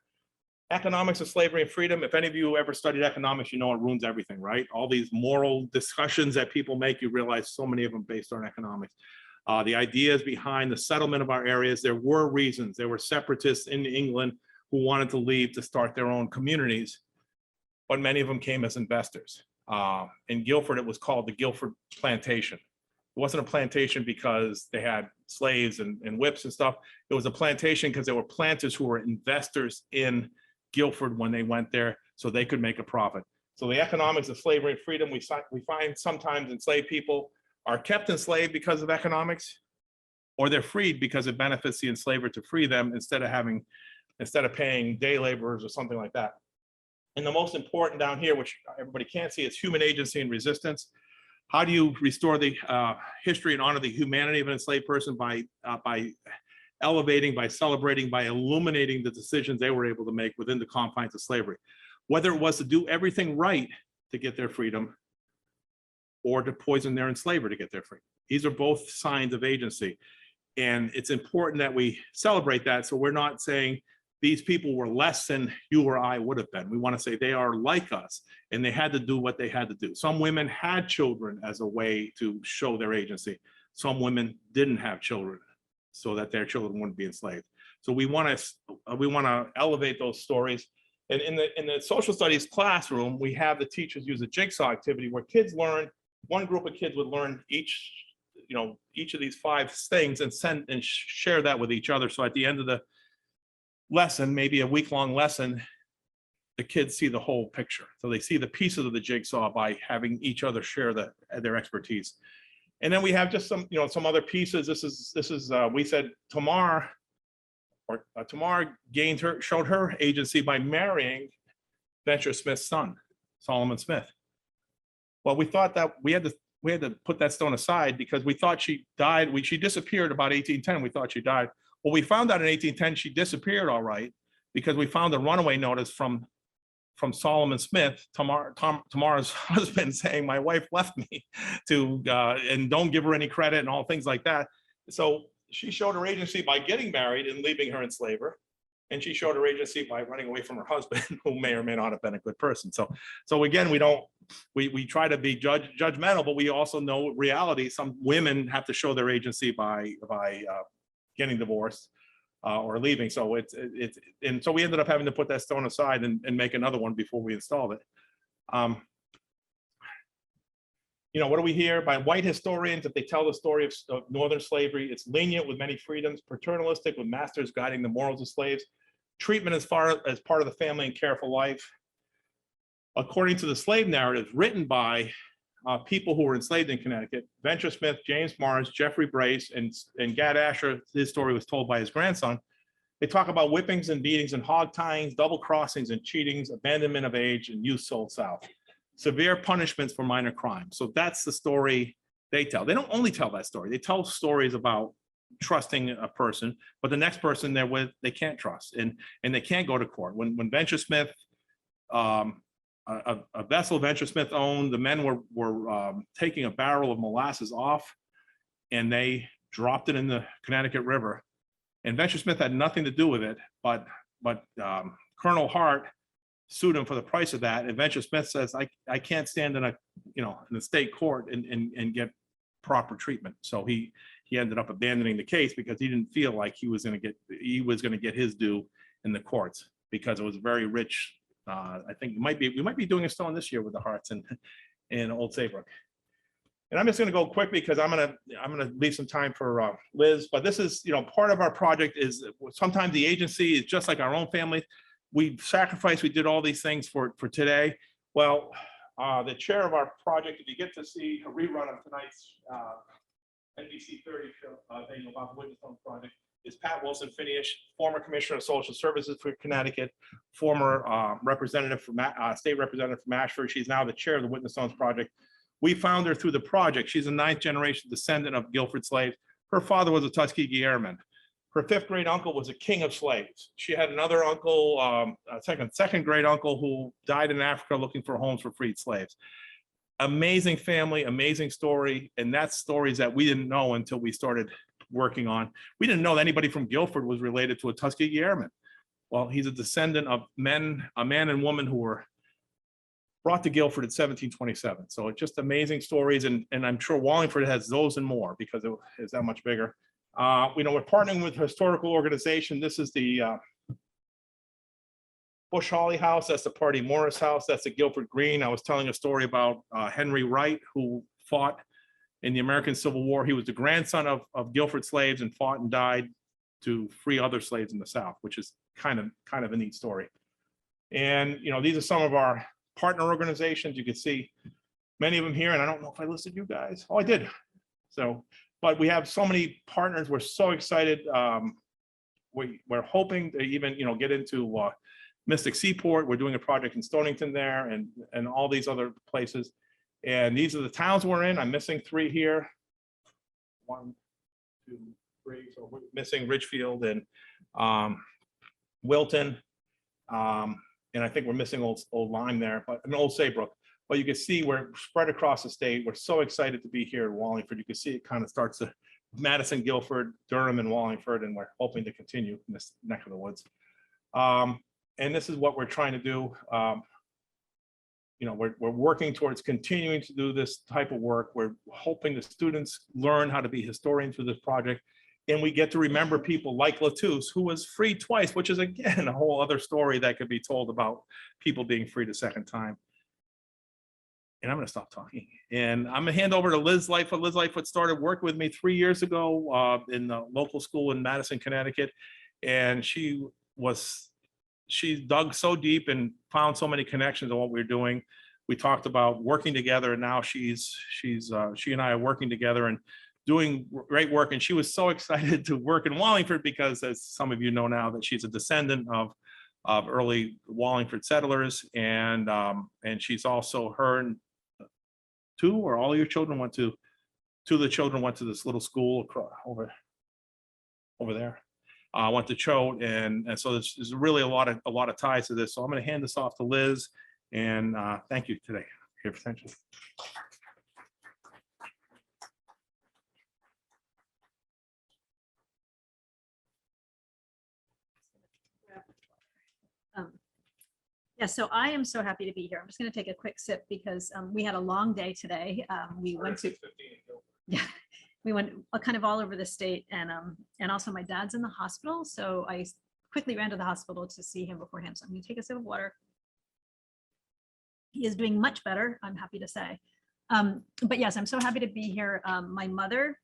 Economics of slavery and freedom. If any of you ever studied economics, it ruins everything, right? All these moral discussions that people make, you realize so many of them based on economics. The ideas behind the settlement of our areas, there were reasons. There were separatists in England who wanted to leave to start their own communities, but many of them came as investors. In Guilford, it was called the Guilford Plantation. It wasn't a plantation because they had slaves and whips and stuff. It was a plantation because there were planters who were investors in Guilford when they went there so they could make a profit. So the economics of slavery and freedom, we find sometimes enslaved people are kept enslaved because of economics, or they're freed because it benefits the enslaver to free them instead of paying day laborers or something like that. And the most important down here, which everybody can't see, is human agency and resistance. How do you restore the history and honor the humanity of an enslaved person? By elevating, by celebrating, by illuminating the decisions they were able to make within the confines of slavery. Whether it was to do everything right to get their freedom or to poison their enslaver to get their freedom. These are both signs of agency. And it's important that we celebrate that. So we're not saying these people were less than you or I would have been. We want to say they are like us and they had to do what they had to do. Some women had children as a way to show their agency. Some women didn't have children so that their children wouldn't be enslaved. So we want to elevate those stories. And in the social studies classroom, we have the teachers use a jigsaw activity where kids learn, one group of kids would learn each of these 5 things and share that with each other. So at the end of the lesson, maybe a week-long lesson, the kids see the whole picture. So they see the pieces of the jigsaw by having each other share their expertise. And then we have just some other pieces. This is we said Tamar showed her agency by marrying Venture Smith's son, Solomon Smith. Well, we thought that we had to put that stone aside because we thought she died. She disappeared about 1810. We thought she died. Well, we found out in 1810 she disappeared all right because we found a runaway notice from Solomon Smith, Tamar's husband, saying, "My wife left me and don't give her any credit," and all things like that. So she showed her agency by getting married and leaving her enslaver. And she showed her agency by running away from her husband, who may or may not have been a good person. So again, we try to be judgmental, but we also know reality. Some women have to show their agency by getting divorced or leaving. So and so we ended up having to put that stone aside and make another one before we installed it. What do we hear by white historians? If they tell the story of Northern slavery, it's lenient with many freedoms, paternalistic with masters guiding the morals of slaves, treatment as part of the family and careful life. According to the slave narratives written by people who were enslaved in Connecticut, Venture Smith, James Mars, Jeffrey Brace, and Gad Asher, his story was told by his grandson. They talk about whippings and beatings and hog tyings, double crossings and cheatings, abandonment of age, and youth sold south. Severe punishments for minor crimes. So that's the story they tell. They don't only tell that story. They tell stories about trusting a person, but the next person they're with, they can't trust, and they can't go to court. When Venture Smith a vessel Venture Smith owned. The men were taking a barrel of molasses off, and they dropped it in the Connecticut River. And Venture Smith had nothing to do with it, but Colonel Hart sued him for the price of that. And Venture Smith says, I can't stand in a state court and get proper treatment. So he ended up abandoning the case because he didn't feel like he was going to get his due in the courts, because it was very rich. I think we might be doing a stone this year with the Harts in Old Saybrook. And I'm just going to go quickly because I'm going to leave some time for Liz. But this is, part of our project is sometimes the agency is just like our own family. We sacrificed, we did all these things for today. Well, the chair of our project, if you get to see a rerun of tonight's NBC 30 thing about the Witness Stone project, is Pat Wilson-Finish, former Commissioner of Social Services for Connecticut, former representative from state representative from Ashford. She's now the chair of the Witness Stones project. We found her through the project. She's a 9th generation descendant of Guilford slaves. Her father was a Tuskegee Airman. Her 5th great uncle was a king of slaves. She had another uncle, a second great uncle, who died in Africa looking for homes for freed slaves. Amazing family, amazing story. And that's stories that we didn't know until we started working on. We didn't know that anybody from Guilford was related to a Tuskegee Airman. Well, he's a descendant of a man and woman who were brought to Guilford in 1727. So it's just amazing stories. And I'm sure Wallingford has those and more because it is that much bigger. We're partnering with a historical organization. This is the Bush Hawley House. That's the Party Morris House. That's the Guilford Green. I was telling a story about Henry Wright, who fought in the American Civil War. He was the grandson of Guilford slaves and fought and died to free other slaves in the South, which is kind of a neat story. And these are some of our partner organizations. You can see many of them here, and I don't know if I listed you guys. Oh, I did. So, but we have so many partners. We're so excited. We're hoping to even get into Mystic Seaport. We're doing a project in Stonington there, and all these other places. And these are the towns we're in. I'm missing 3 here. 1, 2, 3. So we're missing Ridgefield and Wilton. And I think we're missing Old Lyme there, but Old Saybrook. But you can see we're spread across the state. We're so excited to be here in Wallingford. You can see it kind of starts to Madison, Guilford, Durham, and Wallingford, and we're hoping to continue in this neck of the woods. And this is what we're trying to do. We're working towards continuing to do this type of work. We're hoping the students learn how to be historians through this project. And we get to remember people like Latouche, who was freed twice, which is, again, a whole other story that could be told about people being freed a second time. And I'm going to stop talking. And I'm going to hand over to Liz Lightfoot. Liz Lightfoot started working with me 3 years ago in the local school in Madison, Connecticut. And she dug so deep and found so many connections to what we're doing. We talked about working together, and now she and I are working together and doing great work. And she was so excited to work in Wallingford because, as some of you know now, that she's a descendant of early Wallingford settlers. And she's also her and 2 or all your children went to, 2 of the children went to this little school over there. Went to Choate, and so there's really a lot of ties to this. So I'm going to hand this off to Liz, and thank you today for your attention. Yeah, so I am so happy to be here. I'm just going to take a quick sip because we had a long day today. We went kind of all over the state, and also my dad's in the hospital, so I quickly ran to the hospital to see him beforehand. So I'm going to take a sip of water. He is doing much better, I'm happy to say. But yes, I'm so happy to be here. My mother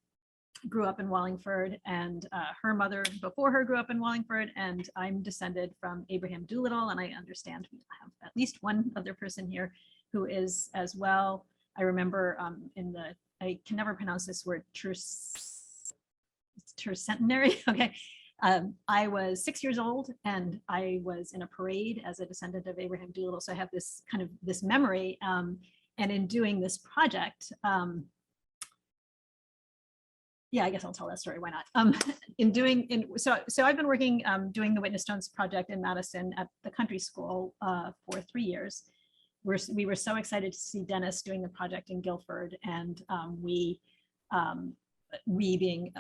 grew up in Wallingford, and her mother before her grew up in Wallingford, and I'm descended from Abraham Doolittle, and I understand we have at least one other person here who is as well. I remember I can never pronounce this word, tercentenary. Okay. I was 6 years old, and I was in a parade as a descendant of Abraham Doolittle. So I have this memory. And in doing this project, yeah, I guess I'll tell that story. Why not? So I've been working doing the Witness Stones project in Madison at the country school for 3 years. we were so excited to see Dennis doing the project in Guilford, and we being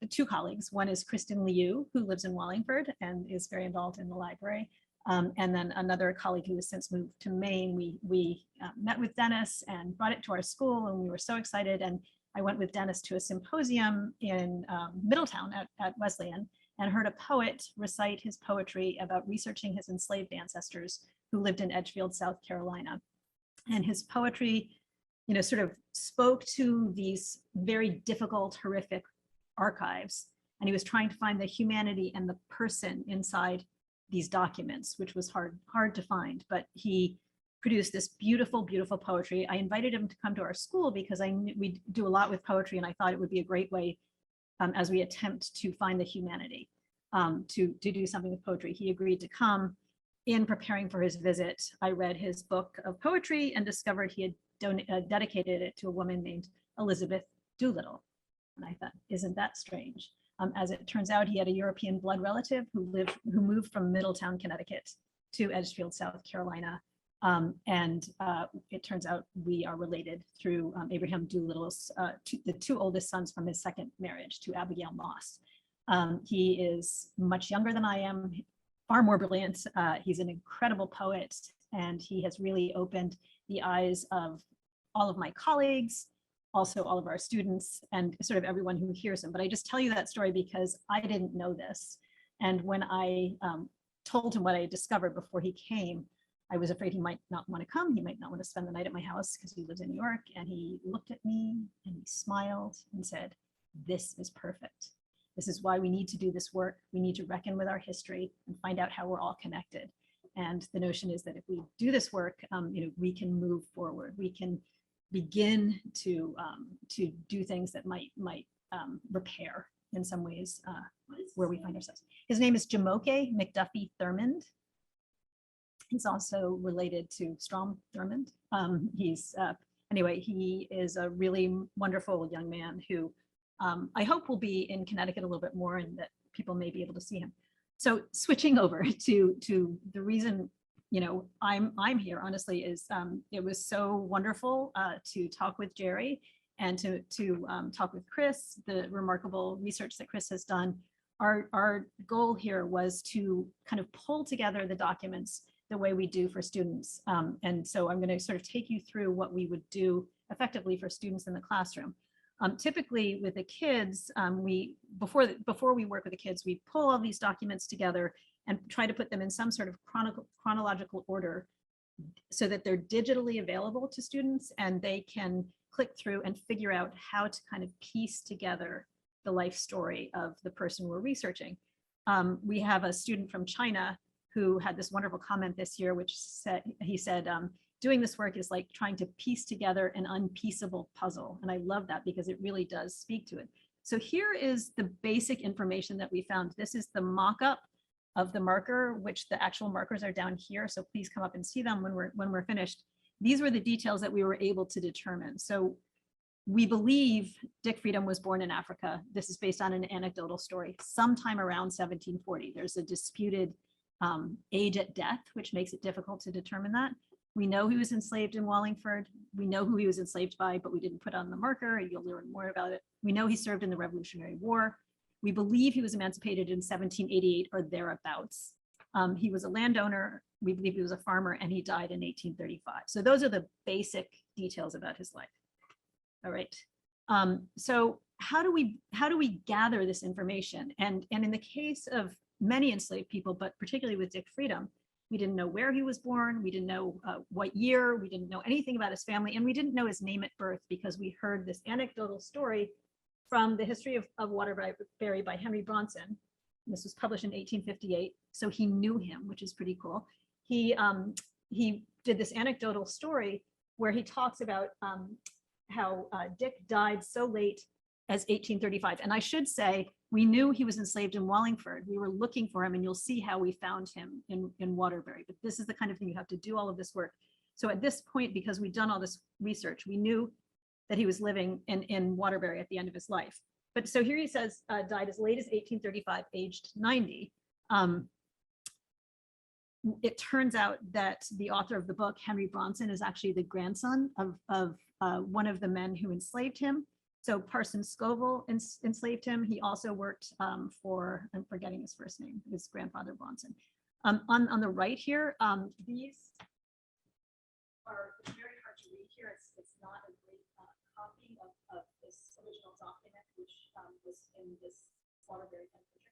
two colleagues. One is Kristen Liu, who lives in Wallingford and is very involved in the library. And then another colleague who has since moved to Maine. We met with Dennis and brought it to our school, and we were so excited. And I went with Dennis to a symposium in Middletown at Wesleyan and heard a poet recite his poetry about researching his enslaved ancestors who lived in Edgefield, South Carolina. And his poetry, you know, sort of spoke to these very difficult, horrific archives. And he was trying to find the humanity and the person inside these documents, which was hard to find. But he produced this beautiful, beautiful poetry. I invited him to come to our school because I knew we do a lot with poetry, and I thought it would be a great way as we attempt to find the humanity to do something with poetry. He agreed to come. In preparing for his visit, I read his book of poetry and discovered he had dedicated it to a woman named Elizabeth Doolittle. And I thought, isn't that strange? As it turns out, he had a European blood relative who moved from Middletown, Connecticut to Edgefield, South Carolina. And it turns out we are related through Abraham Doolittle's, the two oldest sons from his second marriage to Abigail Moss. He is much younger than I am, far more brilliant. He's an incredible poet, and he has really opened the eyes of all of my colleagues, also all of our students, and sort of everyone who hears him. But I just tell you that story because I didn't know this. And when I told him what I discovered before he came, I was afraid he might not want to come. He might not want to spend the night at my house because he lives in New York. And he looked at me and he smiled and said, "This is perfect. This is why we need to do this work. We need to reckon with our history and find out how we're all connected." And the notion is that if we do this work, you know, we can move forward. We can begin to do things that might repair in some ways where we find ourselves. His name is Jamoke McDuffie Thurmond. He's also related to Strom Thurmond. Anyway, he is a really wonderful young man who I hope will be in Connecticut a little bit more, and that people may be able to see him. So switching over to the reason, you know, I'm here honestly is it was so wonderful to talk with Jerry and to talk with Chris, the remarkable research that Chris has done. Our goal here was to kind of pull together the documents the way we do for students. And so I'm going to sort of take you through what we would do effectively for students in the classroom. Typically with the kids, before we work with the kids, we pull all these documents together and try to put them in some sort of chronological order so that they're digitally available to students and they can click through and figure out how to kind of piece together the life story of the person we're researching. We have a student from China who had this wonderful comment this year, which he said, doing this work is like trying to piece together an unpieceable puzzle. And I love that because it really does speak to it. So here is the basic information that we found. This is the mock-up of the marker, which the actual markers are down here. So please come up and see them when we're finished. These were the details that we were able to determine. So we believe Dick Freedom was born in Africa. This is based on an anecdotal story, sometime around 1740. There's a disputed age at death, which makes it difficult to determine that. We know he was enslaved in Wallingford. We know who he was enslaved by, but we didn't put on the marker. You'll learn more about it. We know he served in the Revolutionary War. We believe he was emancipated in 1788 or thereabouts. He was a landowner. We believe he was a farmer, and he died in 1835. So those are the basic details about his life. All right. So how do we gather this information? And in the case of many enslaved people, but particularly with Dick Freedom, we didn't know where he was born. We didn't know what year. We didn't know anything about his family. And we didn't know his name at birth because we heard this anecdotal story from the History of Waterbury by Henry Bronson. This was published in 1858. So he knew him, which is pretty cool. He did this anecdotal story where he talks about how Dick died so late as 1835. And I should say, we knew he was enslaved in Wallingford. We were looking for him, and you'll see how we found him in Waterbury. But this is the kind of thing you have to do all of this work. So at this point, because we'd done all this research, we knew that he was living in Waterbury at the end of his life. But so here he says, died as late as 1835, aged 90. it turns out that the author of the book, Henry Bronson, is actually the grandson of one of the men who enslaved him. So Parson Scoville enslaved him. He also worked for, I'm forgetting his first name, his grandfather Bronson. On the right here, these are very hard to read here. It's not a great copy of this original document, which was in this Waterbury Census.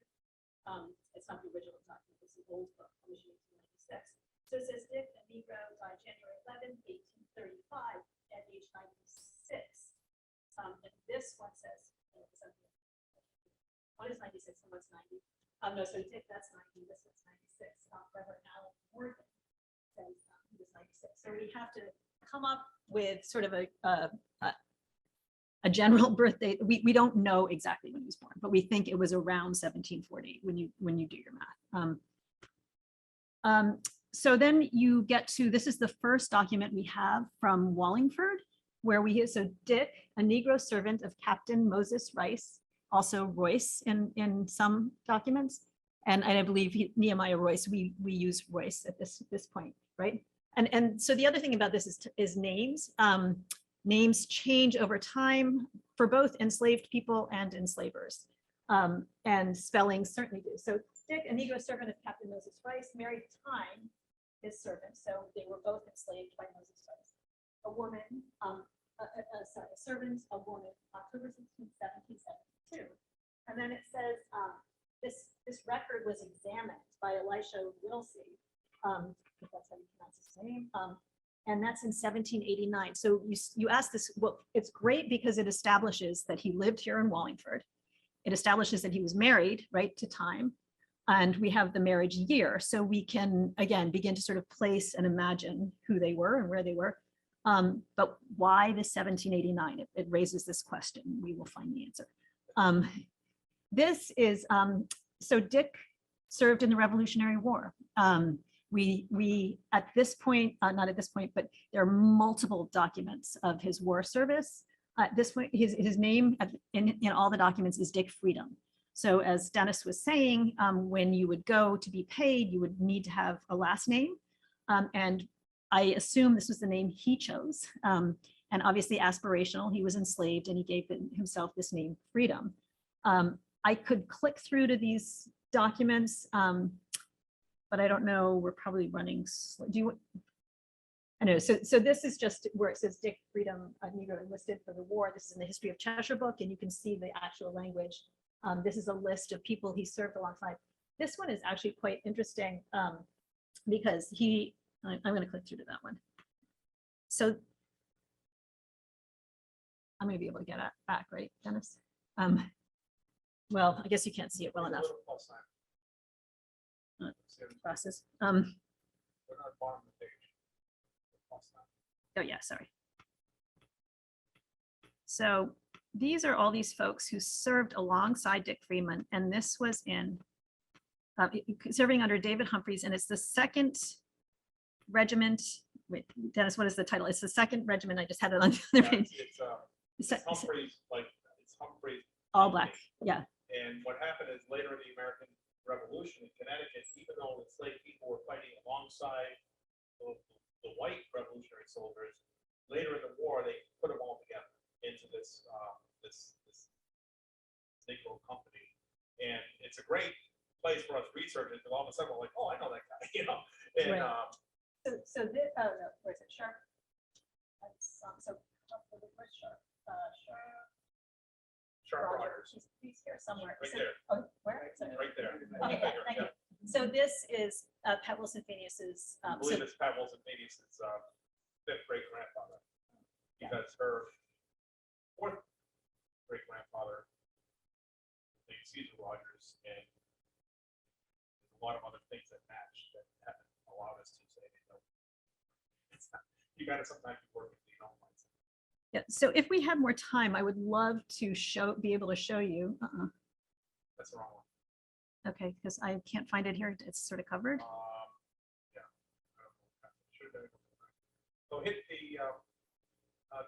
It's not the original document, it's the old book, published in 1896. So it says Dick, a Negro, died January 11, 1835 at age 96. And this one says, one is 96 and one's 90. No, so Dick, that's 90, this one's 96. Reverend Allen Morgan says he was 96. So we have to come up with sort of a general birth date. We don't know exactly when he was born, but we think it was around 1740 when you do your math. So then you get to, this is the first document we have from Wallingford, where so Dick, a Negro servant of Captain Moses Royce, also Royce in some documents, and I believe Nehemiah Royce, we use Royce at this point, right? And so the other thing about this is names. Names change over time for both enslaved people and enslavers, and spellings certainly do. So Dick, a Negro servant of Captain Moses Royce, married Time, his servant, so they were both enslaved by Moses Royce. A woman, a servant, a woman, October 16, 1772. And then it says this record was examined by Elisha Wilsey, if that's how you pronounce his name. And that's in 1789. So you asked this, well, it's great because it establishes that he lived here in Wallingford. It establishes that he was married, right, to Time. And we have the marriage year. So we can, again, begin to sort of place and imagine who they were and where they were. But why the 1789? It raises this question. We will find the answer. This is, so Dick served in the Revolutionary War. We at this point, not at this point, but there are multiple documents of his war service. At this point, his name in all the documents is Dick Freedom. So as Dennis was saying, when you would go to be paid, you would need to have a last name. And I assume this was the name he chose. And obviously aspirational, he was enslaved and he gave himself this name Freedom. I could click through to these documents, but I don't know, we're probably running slow. Do you, I know, so this is just where it says Dick Freedom, a Negro enlisted for the war. This is in the History of Cheshire book, and you can see the actual language. This is a list of people he served alongside. This one is actually quite interesting because I'm going to click through to that one. So I'm going to be able to get it back, right, Dennis? Well, I guess you can't see it well enough. Process. Oh yeah, sorry. So these are all these folks who served alongside Dick Freeman, and this was in serving under David Humphreys, and it's the 2nd Regiment. Wait, Dennis, what is the title? It's the 2nd Regiment. I just had it on the other page. It's Humphreys, like it's Humphreys. All black, yeah. And what happened is later in the American Revolution in Connecticut, even though enslaved people were fighting alongside the white revolutionary soldiers, later in the war they put them all together into this this Negro company, and it's a great place for us researchers because all of a sudden we're like, oh, I know that guy, you know. And right. So this, oh no, where's it? Sharp. That's, so where's Sharp? Sharp Roger. He's here somewhere. Right So, there. oh, where? Sorry. Right there. Okay, thank you. So this is Pat Wilson Phineas's. I believe it's Pat Wilson Phineas's 5th great grandfather, because her 4th great grandfather, named Caesar Rogers, and there's a lot of other things that match that haven't allowed us to say, you know, it's not, you got to sometimes work with the own mindset. Yeah. So if we had more time, I would love to be able to show you. That's the wrong one. Okay, because I can't find it here. It's sort of covered. Yeah. So hit the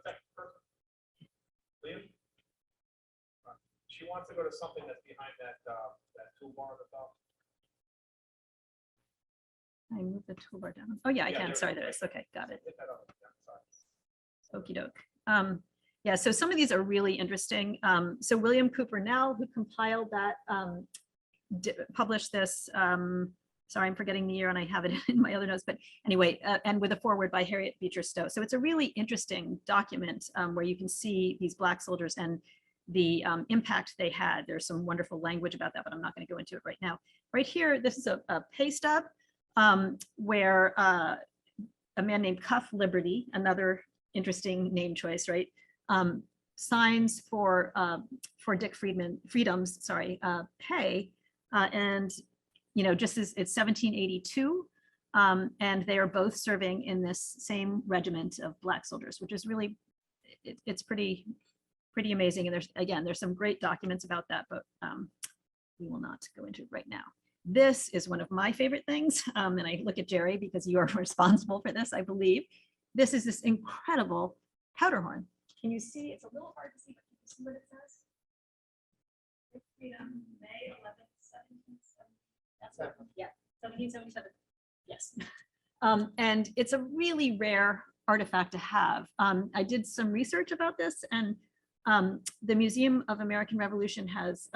second person. Liam? She wants to go to something that's behind that toolbar at the top. Can I move the toolbar down? Oh, yeah, I Yeah, can. there Sorry, we go. there is. Okay, got it. Hit that up. Yeah, sorry. Okie doke. Yeah, so some of these are really interesting. So William Cooper Nell, who compiled that, published this, sorry, I'm forgetting the year and I have it in my other notes, but anyway, and with a foreword by Harriet Beecher Stowe. So it's a really interesting document where you can see these Black soldiers and the impact they had. There's some wonderful language about that, but I'm not going to go into it right now. Right here, this is a pay stub where a man named Cuff Liberty, another interesting name choice, right? Signs for Dick Freedom's pay, and just as it's 1782, and they are both serving in this same regiment of Black soldiers, which is really it's pretty amazing. And there's some great documents about that, but we will not go into it right now. This is one of my favorite things, and I look at Jerry because you are responsible for this, I believe. This is this incredible powder horn. Can you see? It's a little hard to see, but can you see what it says? Freedom, May 11th, 1777. That's what, yeah, 1777. Yes. And it's a really rare artifact to have. I did some research about this, and the Museum of American Revolution has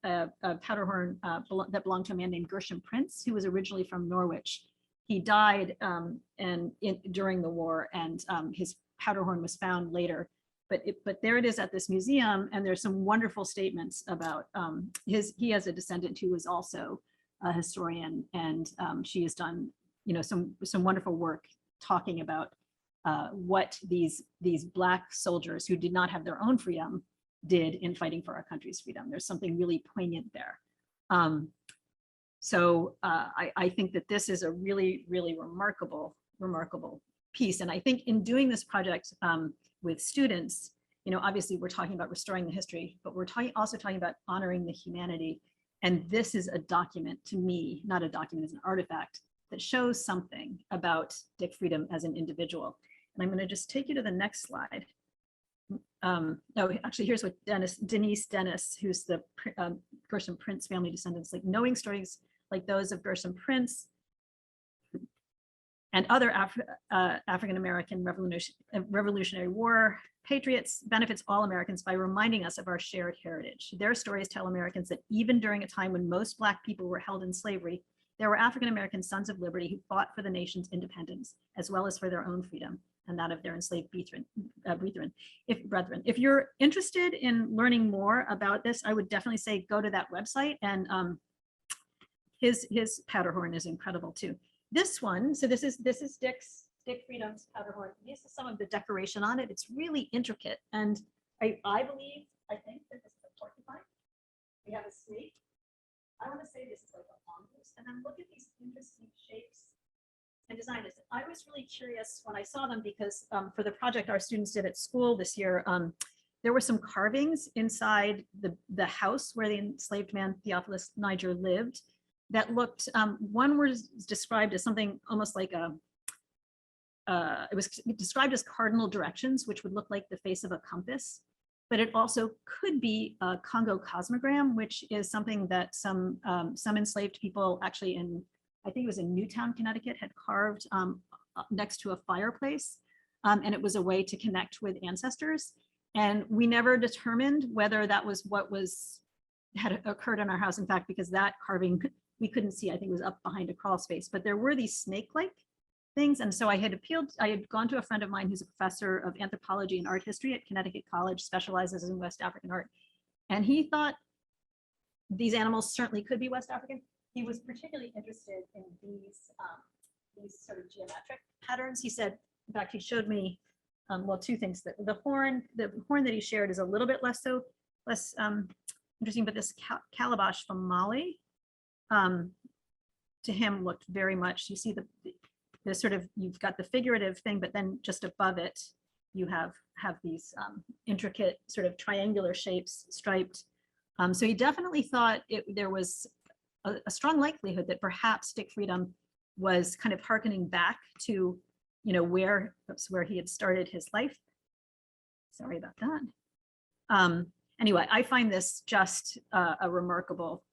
a powder horn that belonged to a man named Gershom Prince, who was originally from Norwich. He died during the war, and his powder horn was found later. But there it is at this museum, and there's some wonderful statements about he has a descendant who was also a historian, and she has done some wonderful work talking about what these Black soldiers who did not have their own freedom did in fighting for our country's freedom. There's something really poignant there. So I think that this is a really, really remarkable piece. And I think in doing this project with students, obviously we're talking about restoring the history, but we're also talking about honoring the humanity. And this is a document, to me, not a document, it's an artifact that shows something about Dick Freedom as an individual. And I'm going to just take you to the next slide. Actually, here's what Denise Dennis, who's the Gershom Prince family descendants, like knowing stories like those of Gershom Prince and other African-American Revolutionary War patriots benefits all Americans by reminding us of our shared heritage. Their stories tell Americans that even during a time when most Black people were held in slavery, there were African-American sons of liberty who fought for the nation's independence, as well as for their own freedom and that of their enslaved brethren. If you're interested in learning more about this, I would definitely say go to that website, and his powder horn is incredible too. This one, so this is Dick Freedom's powder horn. This is some of the decoration on it. It's really intricate, and I think that this is a porcupine. We have a snake. I want to say this is like a mongoose, and then look at these interesting shapes and designs. I was really curious when I saw them because for the project our students did at school this year, there were some carvings inside the house where the enslaved man Theophilus Niger lived that looked, one was described as something almost like it was described as cardinal directions, which would look like the face of a compass, but it also could be a Congo cosmogram, which is something that some enslaved people actually I think it was in Newtown, Connecticut, had carved next to a fireplace. And it was a way to connect with ancestors. And we never determined whether that was what had occurred in our house. In fact, because that carving we couldn't see, I think it was up behind a crawl space, but there were these snake-like things. And so I had gone to a friend of mine who's a professor of anthropology and art history at Connecticut College, specializes in West African art. And he thought these animals certainly could be West African. He was particularly interested in these sort of geometric patterns. He said, in fact, he showed me, well, two things. That the horn that he shared is a little bit less interesting, but this calabash from Mali, to him looked very much, you see the sort of, you've got the figurative thing, but then just above it, you have these intricate sort of triangular shapes, striped. So he definitely thought there was a strong likelihood that perhaps Dick Freedom was kind of hearkening back to, where he had started his life. Sorry about that. Anyway, I find this just a remarkable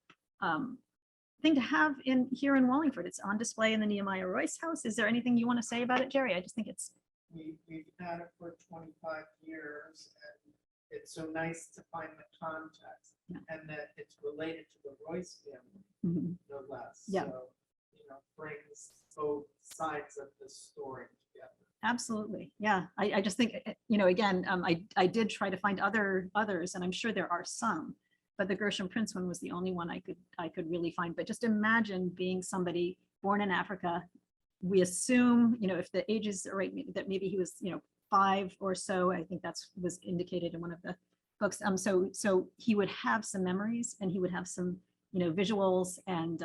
thing to have in here in Wallingford. It's on display in the Nehemiah Royce House. Is there anything you want to say about it, Jerry? I just think it's, We've had it for 25 years, and it's so nice to find the context, Yeah. and that it's related to the Royce family, Mhm. no less. Yeah. So, brings both sides of the story together. absolutely. Yeah. I just think, again, I did try to find others, and I'm sure there are some, but the Gershom Prince one was the only one I could really find. But just imagine being somebody born in Africa. We assume, if the ages are right, that maybe he was, 5 or so. I think was indicated in one of the books. So he would have some memories, and he would have some, visuals, and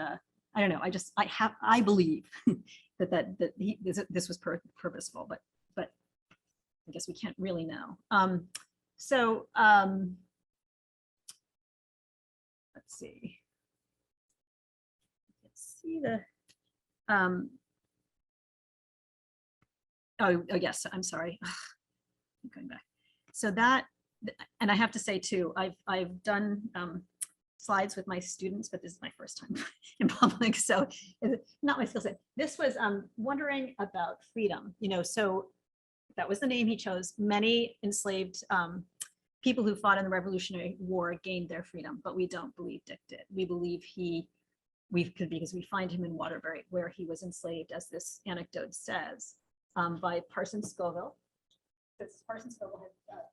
I don't know. I believe that this was purposeful, but I guess we can't really know. Let's see. Let's see the. Oh, yes, I'm sorry. I'm going back. So that, and I have to say too, I've done slides with my students, but this is my first time in public, so it's not my skill set. This was wondering about freedom. So that was the name he chose. Many enslaved people who fought in the Revolutionary War gained their freedom, but we don't believe Dick did. We believe because we find him in Waterbury, where he was enslaved, as this anecdote says, by Parson Scoville. Because Parson Scoville had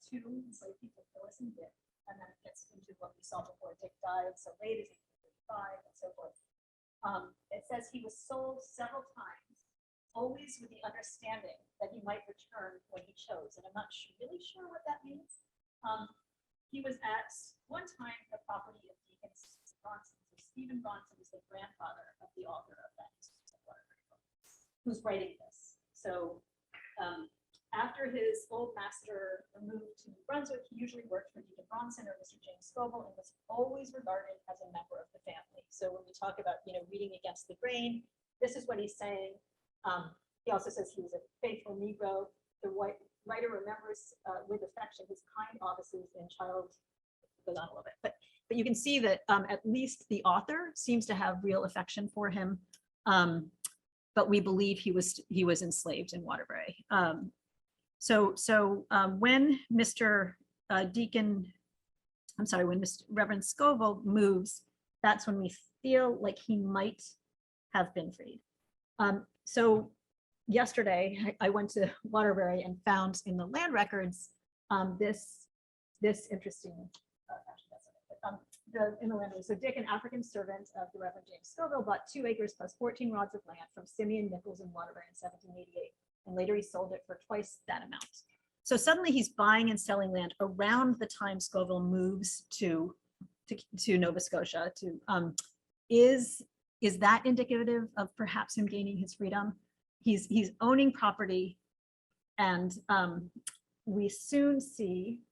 2 enslaved people, Phyllis and Dick, and then it gets into what we saw before Dick died so late as 1835 and so forth. It says he was sold several times, always with the understanding that he might return when he chose, and I'm not really sure what that means. He was at one time the property of Deacon Bronson. So Stephen Bronson is the grandfather of the author of that, who's writing this. So after his old master moved to New Brunswick, he usually worked for Deacon Bronson or Mr. James Scoville, and was always regarded as a member of the family. So when we talk about, reading against the grain, this is what he's saying. He also says he was a faithful Negro. The writer remembers with affection his kind offices in child. Goes on a little bit, but you can see that at least the author seems to have real affection for him. But we believe he was enslaved in Waterbury. So when Mr. When Mr. Reverend Scoville moves, that's when we feel like he might have been freed. So yesterday I went to Waterbury and found in the land records this interesting. In the land. So Dick, an African servant of the Reverend James Scoville, bought 2 acres plus 14 rods of land from Simeon Nichols in Waterbury in 1788, and later he sold it for twice that amount. So suddenly he's buying and selling land around the time Scoville moves to Nova Scotia. Is that indicative of perhaps him gaining his freedom? He's owning property, and we soon see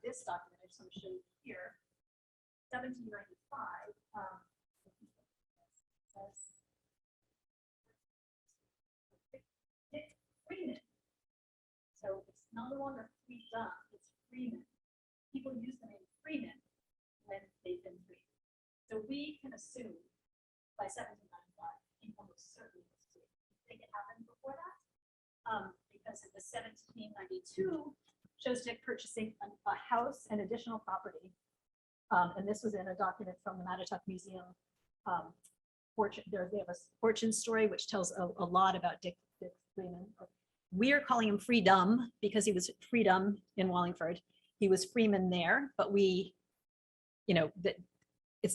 this document. I just want to show you here. 1795, Dick Freeman. So it's no longer freedom, it's Freeman. People use the name Freeman when they've been freed. So we can assume by 1795, he almost certainly was free. I think it happened before that, because it was 1792 shows Dick purchasing a house and additional property. And this was in a document from the Mattatuck Museum. They have a fortune story which tells a lot about Dick Freeman. We are calling him Freedom because he was Freedom in Wallingford. He was Freeman there, but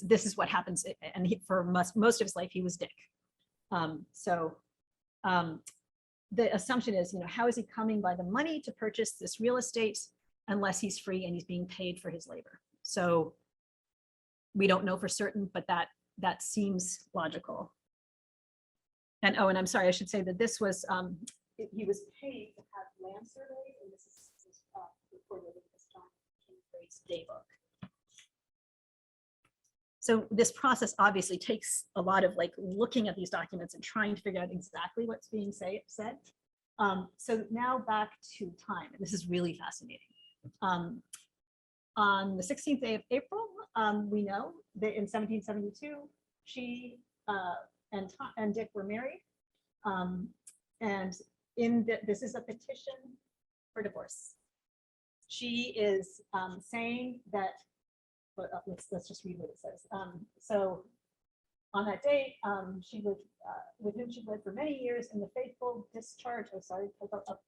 this is what happens. And for most of his life, he was Dick. The assumption is, how is he coming by the money to purchase this real estate unless he's free and he's being paid for his labor? So we don't know for certain, but that seems logical. And I'm sorry, I should say that this was, he was paid to have land surveyed, and this is recorded in this John Kingsbury's daybook. So this process obviously takes a lot of looking at these documents and trying to figure out exactly what's being said. So now back to time, and this is really fascinating. On the 16th day of April, we know that in 1772, she and Dick were married. And this is a petition for divorce. She is saying that, let's just read what it says. So on that date, she lived with whom she lived for many years in the faithful discharge, of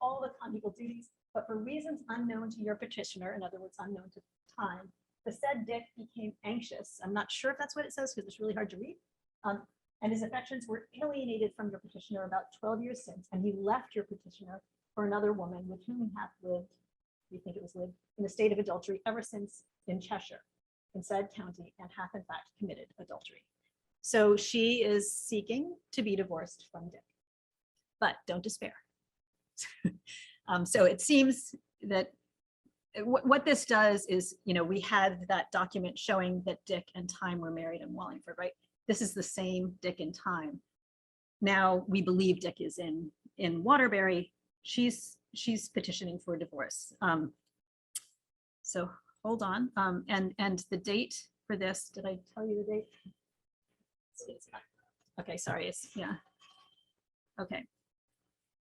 all the conjugal duties, but for reasons unknown to your petitioner, in other words, unknown to time, the said Dick became anxious. I'm not sure if that's what it says because it's really hard to read. And his affections were alienated from your petitioner about 12 years since, and he left your petitioner for another woman with whom he hath lived, we think it was lived, in a state of adultery ever since in Cheshire, in said county, and hath in fact committed adultery. So she is seeking to be divorced from Dick, but don't despair. So it seems that what this does is, we had that document showing that Dick and Time were married in Wallingford, right? This is the same Dick and Time. Now we believe Dick is in Waterbury. She's petitioning for divorce. So hold on. And the date for this, did I tell you the date? Okay, sorry. Yeah. Okay.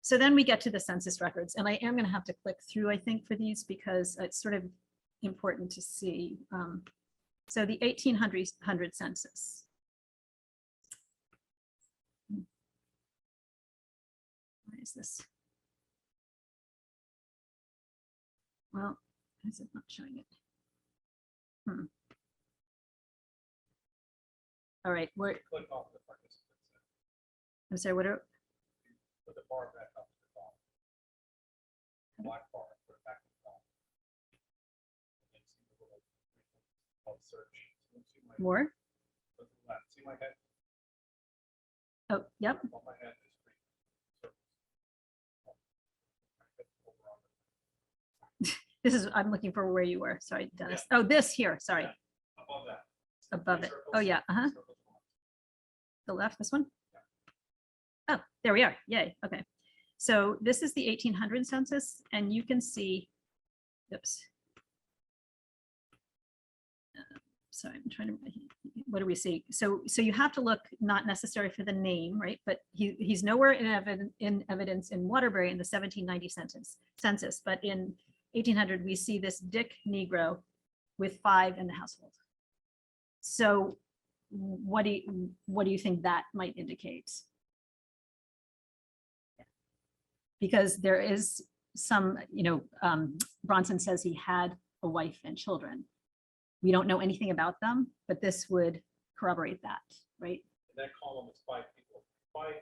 So then we get to the census records, and I am going to have to click through, I think, for these because it's sort of important to see. So the 1800 census. Why is this? Well, is it not showing it? All right, Click off the participants. I'm sorry, what are, Put the bar back up to the top. Black bar, put it back to the top. And then see the little called search. See my- more? look to the left. See my head? Oh, yep. On my head is three circles. This is, I'm looking for where you were. Sorry, Dennis. Oh, this here, sorry, Yeah, above that. above Three it. circles, Oh, yeah, circles on. the left, this one? Oh, there we are. Yay. Okay. So this is the 1800 census, and you can see, oops. Sorry, I'm trying to, what do we see? So you have to look not necessarily for the name, right? But he's nowhere in evidence in Waterbury in the 1790 census, but in 1800, we see this Dick Negro with 5 in the household. So what do you think that might indicate? Because there is some, Bronson says he had a wife and children. We don't know anything about them, but this would corroborate that, right? In that column is 5 people. Five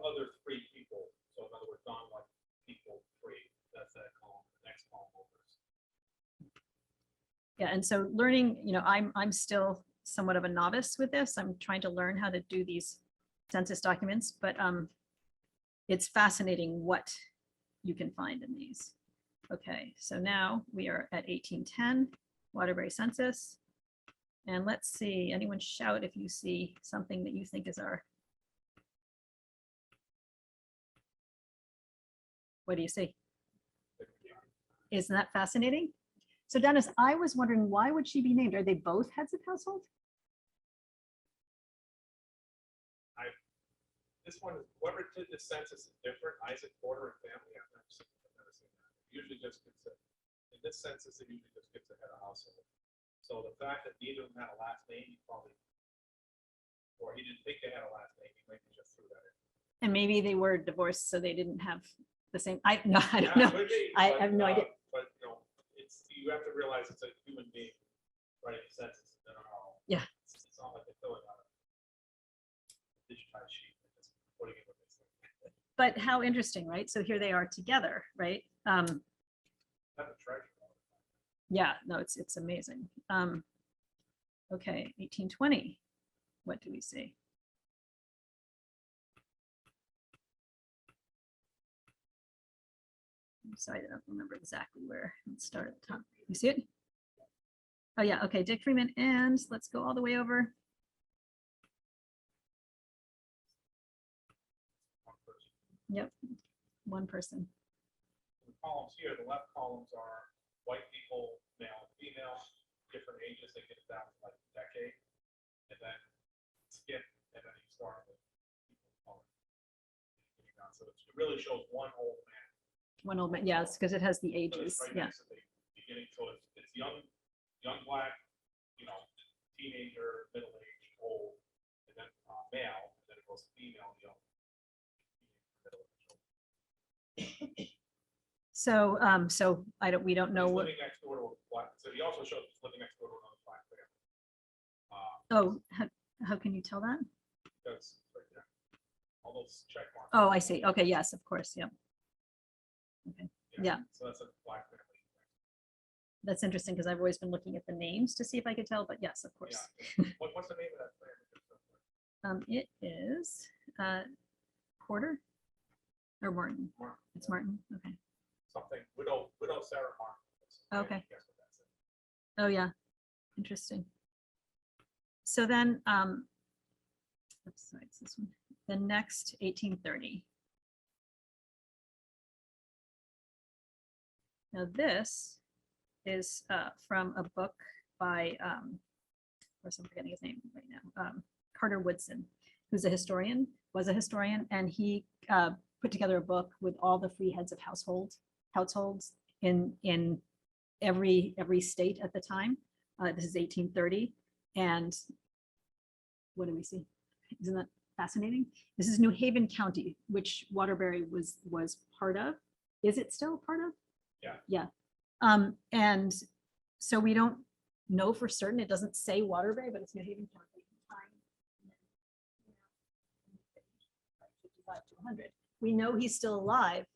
other 3 people. So in other words, non-white people 3. That's that column. The next column over. Yeah, and so learning, I'm still somewhat of a novice with this. I'm trying to learn how to do these census documents, but it's fascinating what you can find in these. Okay, so now we are at 1810, Waterbury Census. And let's see, anyone shout if you see something that you think is our. What do you see? Isn't that fascinating? So Dennis, I was wondering, why would she be named? Are they both heads of household? This one is, whoever did the census is different. Isaac Porter and family, I've never seen that. Usually just gets a, in this census, it usually just gets a head of household. So the fact that neither of them had a last name, he probably, or he didn't think they had a last name, he might have just threw that in. And maybe they were divorced, so they didn't have the same, I don't Yeah, know. could be, I but, have no idea. But you have to realize it's a human being writing the census. They're not all. Yeah. It's not like they're filling out a digitized sheet and just putting it with this thing. But how interesting, right? So here they are together, right? That's a treasure. Yeah, no, it's amazing. Okay, 1820. What do we see? I'm sorry, I don't remember exactly where. Let's start at the top. You see it? Oh yeah, okay, Dick Freeman, and let's go all the way over. One person. Yep, one person. The columns here, the left columns are white people, male and female, different ages. They get it down to like a decade. and then skip, and then you start with people of color. So it really shows one old man. One old man, yes, because it has the So it's ages, right yeah. next to the beginning, so it's young black, teenager, middle age, old, and then male, and then it goes female, young. So, we don't know He's what, living next door to a black, so he also shows he's living next door to another black family. how can you tell that? That's right there. All those check marks. Oh, I see. Okay, yes, of course, yeah. yeah. So that's a black family. That's interesting because I've always been looking at the names to see if I could tell, but yes, of course. Yeah. What's the name of that family? It is Porter or Martin. Martin. It's Martin. Okay. Something, widow Sarah Martin. Okay. Guess what that's it. Oh, yeah. Interesting. So then, sorry, it's this one. The next 1830. Now this is from a book by, of course I'm forgetting his name right now, Carter Woodson, who's a historian, was a historian, and he put together a book with all the free heads of households in every state at the time. This is 1830, and what do we see? Isn't that fascinating? This is New Haven County, which Waterbury was part of. Is it still part of? Yeah. Yeah. And so we don't know for certain. It doesn't say Waterbury, but it's New Haven County. 55 to 100. We know he's still alive,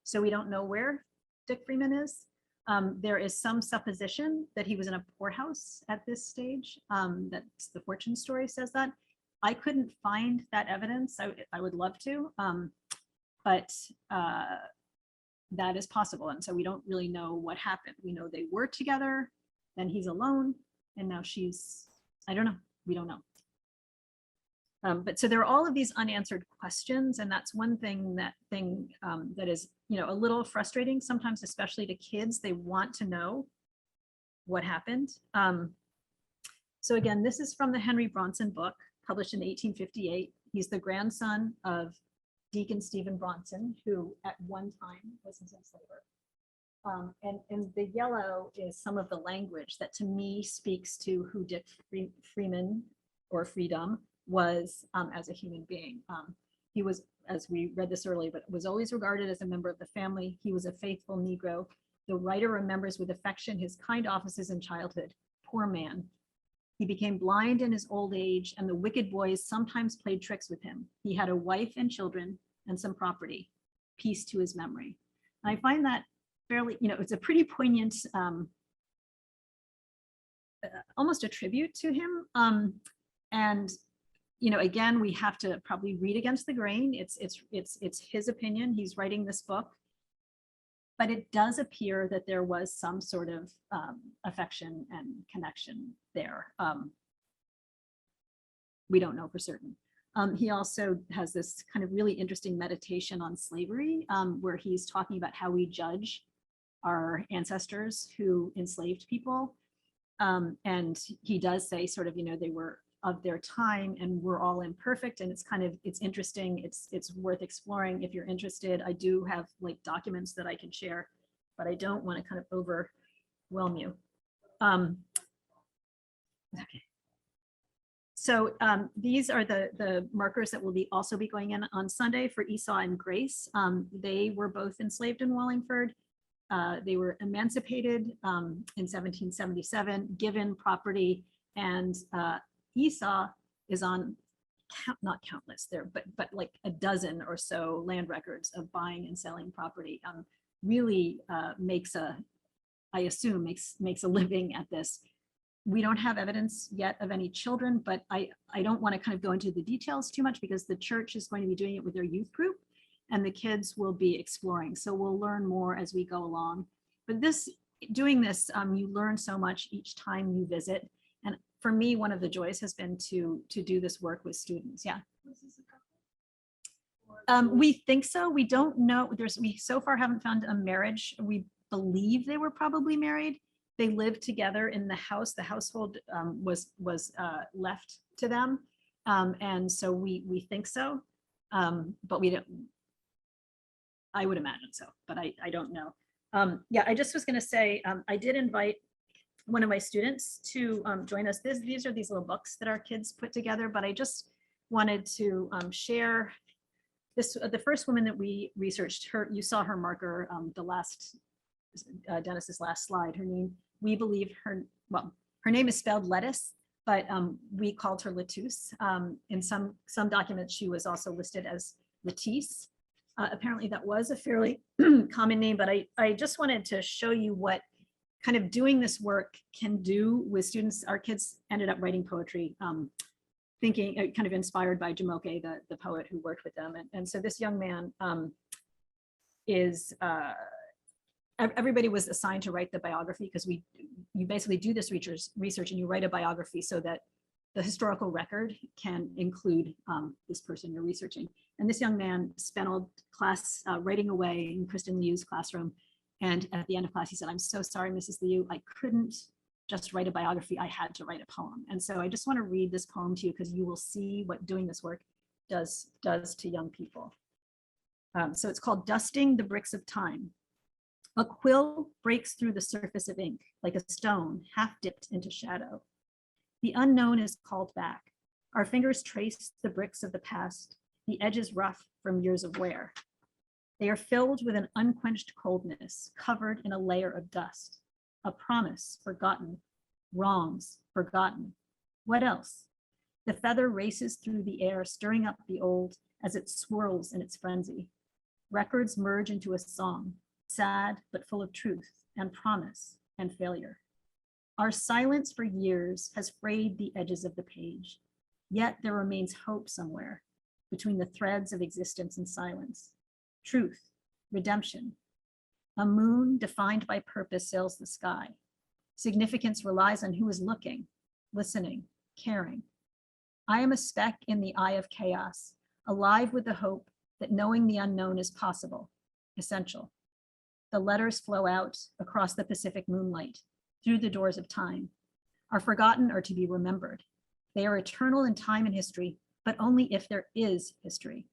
so we don't know where Dick Freeman is. There is some supposition that he was in a poorhouse at this stage. That's the Fortune story says that. I couldn't find that evidence. I would love to, but that is possible. And so we don't really know what happened. We know they were together, then he's alone, and now she's, I don't know. We don't know. But so there are all of these unanswered questions, and that's one thing that is, a little frustrating sometimes, especially to kids. They want to know what happened. So again, this is from the Henry Bronson book, published in 1858. He's the grandson of Deacon Stephen Bronson, who at one time was his enslaver. And the yellow is some of the language that to me speaks to who Dick Freeman or Freedom was as a human being. He was, as we read this earlier, but was always regarded as a member of the family. He was a faithful Negro. The writer remembers with affection his kind offices in childhood. Poor man. He became blind in his old age, and the wicked boys sometimes played tricks with him. He had a wife and children and some property. Peace to his memory. And I find that fairly, it's a pretty poignant, almost a tribute to him. And again, we have to probably read against the grain. It's his opinion. He's writing this book, but it does appear that there was some sort of affection and connection there. We don't know for certain. He also has this kind of really interesting meditation on slavery, where he's talking about how we judge our ancestors who enslaved people. And he does say sort of, they were of their time and we're all imperfect, and it's interesting. It's worth exploring if you're interested. I do have like documents that I can share, but I don't want to kind of overwhelm you. Okay. So these are the markers that will also be going in on Sunday for Esau and Grace. They were both enslaved in Wallingford. They were emancipated in 1777, given property, and Esau is on not countless there, but like a dozen or so land records of buying and selling property. Really makes a living at this. We don't have evidence yet of any children, but I don't want to kind of go into the details too much because the church is going to be doing it with their youth group, and the kids will be exploring. So we'll learn more as we go along. But doing this, you learn so much each time you visit. And for me, one of the joys has been to do this work with students. Yeah. We think so. We don't know. We so far haven't found a marriage. We believe they were probably married. They lived together in the house. The household was left to them. And so we think so, but we don't, I would imagine so, but I don't know. Yeah, I just was going to say, I did invite one of my students to join us. These are these little books that our kids put together, but I just wanted to share this. The first woman that we researched, her, you saw her marker, the last, Dennis's last slide, her name, we believe her, well, her name is spelled lettuce, but we called her Lettuce. In some documents, she was also listed as Lettice. Apparently that was a fairly common name, but I just wanted to show you what kind of doing this work can do with students. Our kids ended up writing poetry, thinking, kind of inspired by Jamoke, the poet who worked with them. And so this young man is, everybody was assigned to write the biography, because you basically do this research and you write a biography so that the historical record can include this person you're researching. And this young man spent all class writing away in Kristen Liu's classroom. And at the end of class, he said, "I'm so sorry, Mrs. Liu, I couldn't just write a biography, I had to write a poem." And so I just want to read this poem to you, because you will see what doing this work does to young people. So it's called "Dusting the Bricks of Time." A quill breaks through the surface of ink like a stone half dipped into shadow. The unknown is called back. Our fingers trace the bricks of the past, the edges rough from years of wear. They are filled with an unquenched coldness, covered in a layer of dust. A promise forgotten, wrongs forgotten. What else? The feather races through the air, stirring up the old as it swirls in its frenzy. Records merge into a song, sad but full of truth and promise and failure. Our silence for years has frayed the edges of the page, yet there remains hope somewhere between the threads of existence and silence. Truth, redemption. A moon defined by purpose sails the sky. Significance relies on who is looking, listening, caring. I am a speck in the eye of chaos, alive with the hope that knowing the unknown is possible, essential. The letters flow out across the Pacific moonlight, through the doors of time. Are forgotten or to be remembered. They are eternal in time and history, but only if there is history.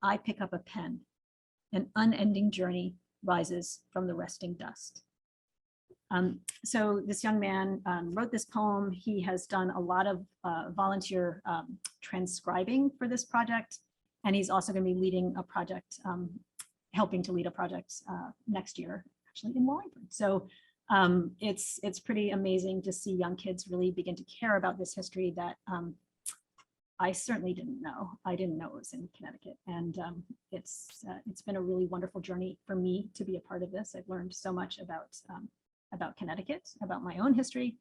I pick up a pen. An unending journey rises from the resting dust. So this young man wrote this poem. He has done a lot of volunteer transcribing for this project, and he's also going to be leading a project, helping to lead a project next year, actually in Wallingford. So it's pretty amazing to see young kids really begin to care about this history that I certainly didn't know. I didn't know it was in Connecticut, and it's been a really wonderful journey for me to be a part of this. I've learned so much about Connecticut, about my own history,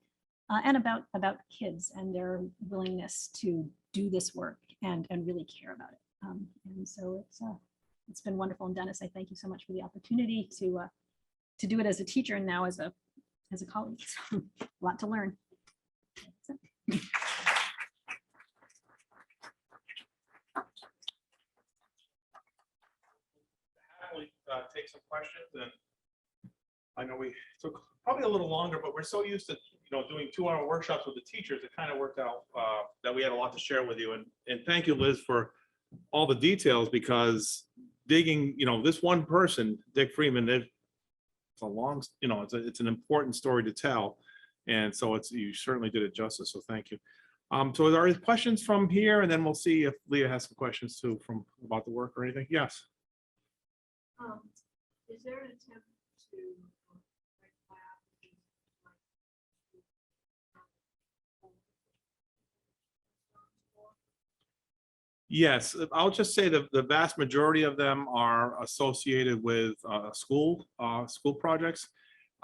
and about kids and their willingness to do this work and really care about it. And so it's been wonderful. And Dennis, I thank you so much for the opportunity to do it as a teacher and now as a colleague. So, a lot to learn. Take some questions, and I know we took probably a little longer, but we're so used to doing 2-hour workshops with the teachers. It kind of worked out that we had a lot to share with you, and thank you, Liz, for all the details, because digging this one person, Dick Freeman, it's a long, it's an important story to tell, and so you certainly did it justice, so thank you. So are there questions from here, and then we'll see if Leah has some questions too about the work or anything. Yes. Is there an attempt to Yes, I'll just say that the vast majority of them are associated with school projects.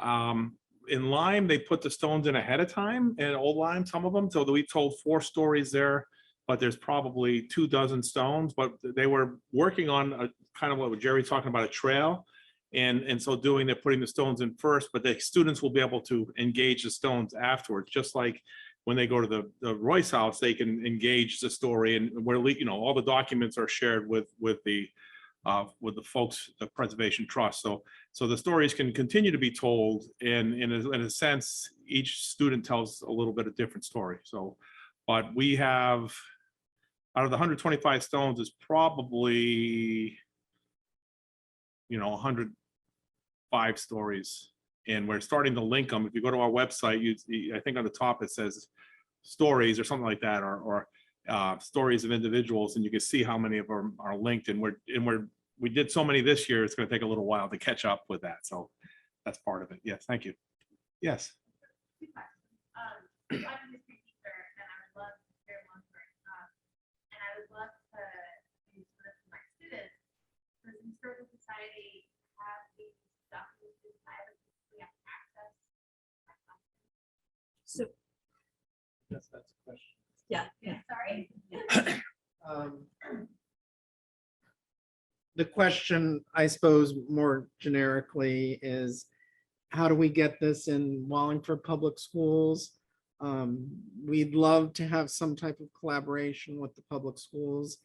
In Lyme, they put the stones in ahead of time, in Old Lyme, some of them. So we told 4 stories there, but there's probably 24 stones. But they were working on a kind of what Jerry's talking about, a trail. And so they're putting the stones in first, but the students will be able to engage the stones afterwards, just like when they go to the Royce house, they can engage the story, and where all the documents are shared with the with the folks, the Preservation Trust. So the stories can continue to be told, and in a sense, each student tells a little bit of different story. So, but we have, out of the 125 stones, is probably, 105 stories, and we're starting to link them. If you go to our website, I think on the top it says stories or something like that, or stories of individuals, and you can see how many of them are linked. And we did so many this year, it's going to take a little while to catch up with that. So that's part of it. Yes, thank you. Yes. Two questions. I'm a history teacher, and I would love to share one for, and I would love to use this with my students. Does the Historical Society have these documents inside of we have access? So, Yes, that's a question. yeah. Sorry. The question, I suppose, more generically is, how do we get this in Wallingford Public Schools? We'd love to have some type of collaboration with the public schools.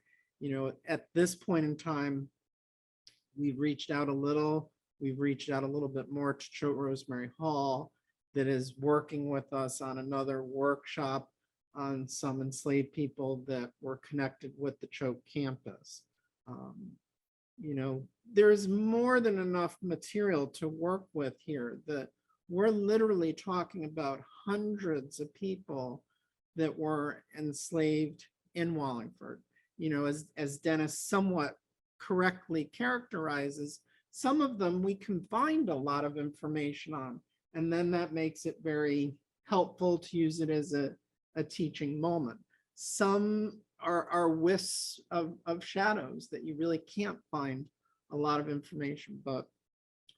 At this point in time, we've reached out a little bit more to Choate Rosemary Hall, that is working with us on another workshop on some enslaved people that were connected with the Choate campus. There's more than enough material to work with here, that we're literally talking about hundreds of people that were enslaved in Wallingford. As Dennis somewhat correctly characterizes, some of them we can find a lot of information on, and then that makes it very helpful to use it as a teaching moment. Some are wisps of shadows that you really can't find a lot of information, but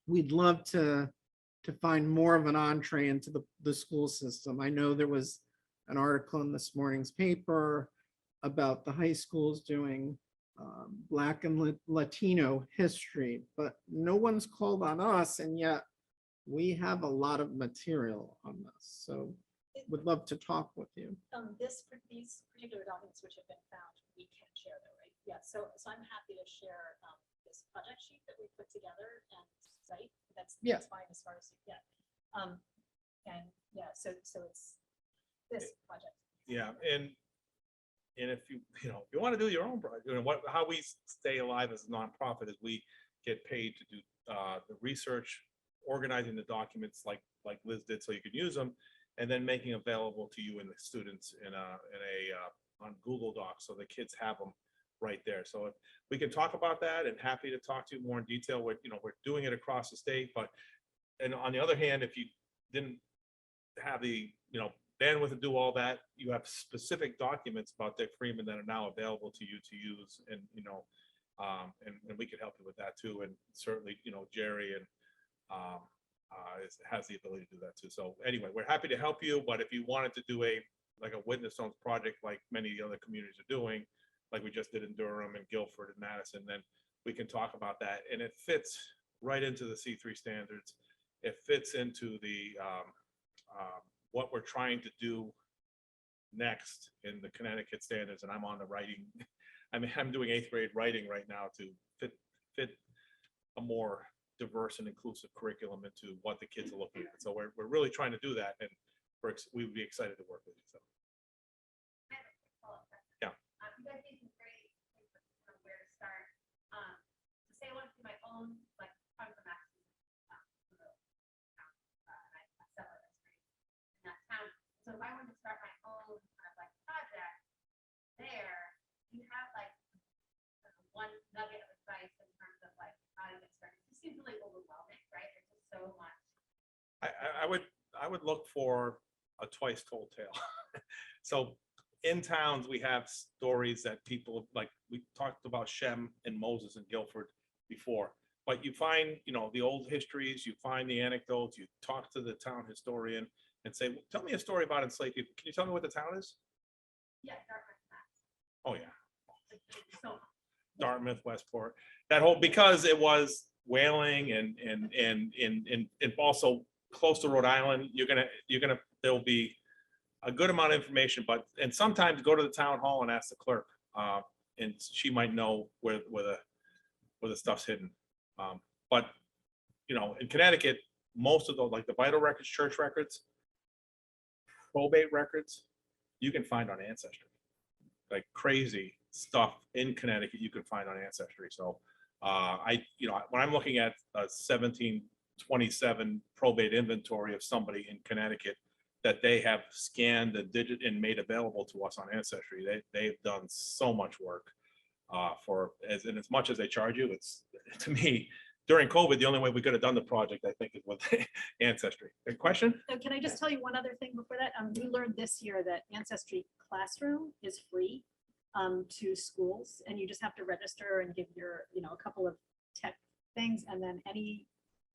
we'd love to find more of an entree into the school system. I know there was an article in this morning's paper about the high schools doing Black and Latino history, but no one's called on us, and yet we have a lot of material on this. So would love to talk with you. These particular documents which have been found, we can share them, right? Yeah, so I'm happy to share this project sheet that we put together and cite. That's fine as far as, yeah. And yeah, so it's this project. Yeah, and if you want to do your own project, how we stay alive as a nonprofit is we get paid to do the research, organizing the documents like Liz did, so you can use them, and then making available to you and the students on Google Docs, so the kids have them right there. So if we can talk about that, and happy to talk to you more in detail. We're doing it across the state, and on the other hand, if you didn't have the bandwidth to do all that, you have specific documents about Dick Freeman that are now available to you to use, and and we can help you with that too. And certainly, Jerry and has the ability to do that too. So anyway, we're happy to help you. But if you wanted to do a witness stones project like many other communities are doing, like we just did in Durham and Guilford and Madison, then we can talk about that. And it fits right into the C3 standards. It fits into the what we're trying to do next in the Connecticut standards. And I'm on the writing. I'm doing 8th grade writing right now to fit a more diverse and inclusive curriculum into what the kids are looking at. So we're really trying to do that, and we would be excited to work with you. So yeah. You guys need some great things on where to start. To say I want to do my own, I'm from Massachusetts, and I sell it as free in that town. So if I wanted to start my own kind of project there, you have one nugget of advice in terms of how to get started. It just seems really overwhelming, right? There's just so much. I would look for a twice told tale. So in towns, we have stories that people, we talked about Shem and Moses and Guilford before, but you find, the old histories, you find the anecdotes, you talk to the town historian and say, tell me a story about enslaved people. Can you tell me what the town is? Yeah, Dartmouth, Mass. Oh yeah. So Dartmouth, Westport, that whole, because it was whaling and also close to Rhode Island, there'll be a good amount of information, and sometimes go to the town hall and ask the clerk, and she might know where where the stuff's hidden. But, you know, in Connecticut, most of the, like the vital records, church records, probate records, you can find on Ancestry. Like crazy stuff in Connecticut you can find on Ancestry. So you know, when I'm looking at a 1727 probate inventory of somebody in Connecticut that they have scanned and made available to us on Ancestry, they've done so much work and as much as they charge you, it's, to me, during COVID, the only way we could have done the project, I think, is with Ancestry. Good question? So can I just tell you one other thing before that? We learned this year that Ancestry Classroom is free to schools, and you just have to register and give your, you know, a couple of tech things, and then any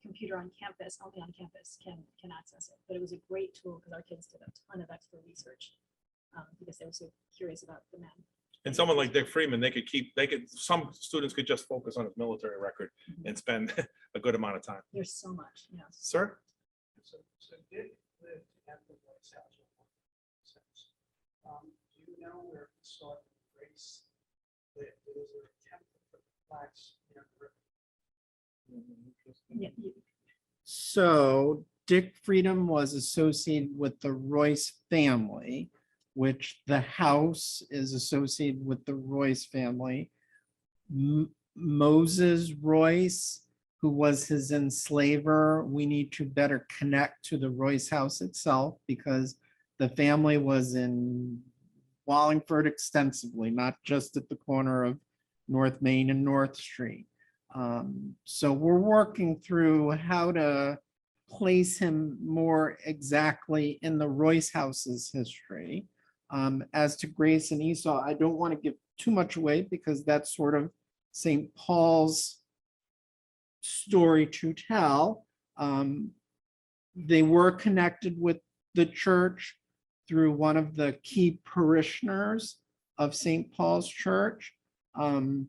computer on campus, only on campus, can access it. But it was a great tool because our kids did a ton of extra research because they were so curious about the man. And someone like Dick Freeman, some students could just focus on his military record and spend a good amount of time. There's so much, yes. Sir? So Dick lived at the Royce house. Do you know where he saw Grace lived? Was there a temple for the blacks near the river? Yeah, So Dick Freedom was associated with the Royce family, which the house is associated with the Royce family. Moses Royce, who was his enslaver, we need to better connect to the Royce house itself because the family was in Wallingford extensively, not just at the corner of North Main and North Street. So we're working through how to place him more exactly in the Royce house's history. As to Grace and Esau, I don't want to give too much away because that's sort of St. Paul's story to tell. They were connected with the church through one of the key parishioners of St. Paul's Church. And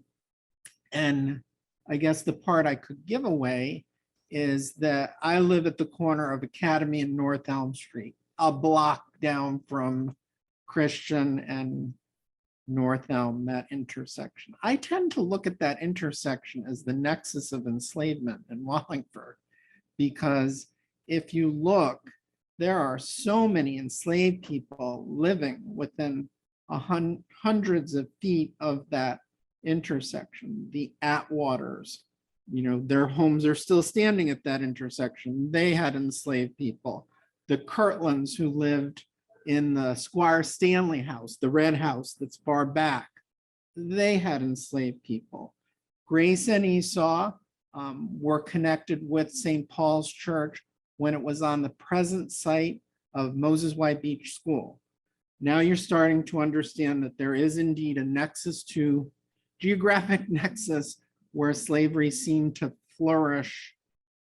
I guess the part I could give away is that I live at the corner of Academy and North Elm Street, a block down from Christian and North Elm, that intersection. I tend to look at that intersection as the nexus of enslavement in Wallingford, because if you look, there are so many enslaved people living within hundreds of feet of that intersection. The Atwaters, you know, their homes are still standing at that intersection. They had enslaved people. The Carletons, who lived in the Squire Stanley house, the red house that's far back, they had enslaved people. Grace and Esau were connected with St. Paul's Church when it was on the present site of Moses White Beach School. Now you're starting to understand that there is indeed a nexus to geographic nexus where slavery seemed to flourish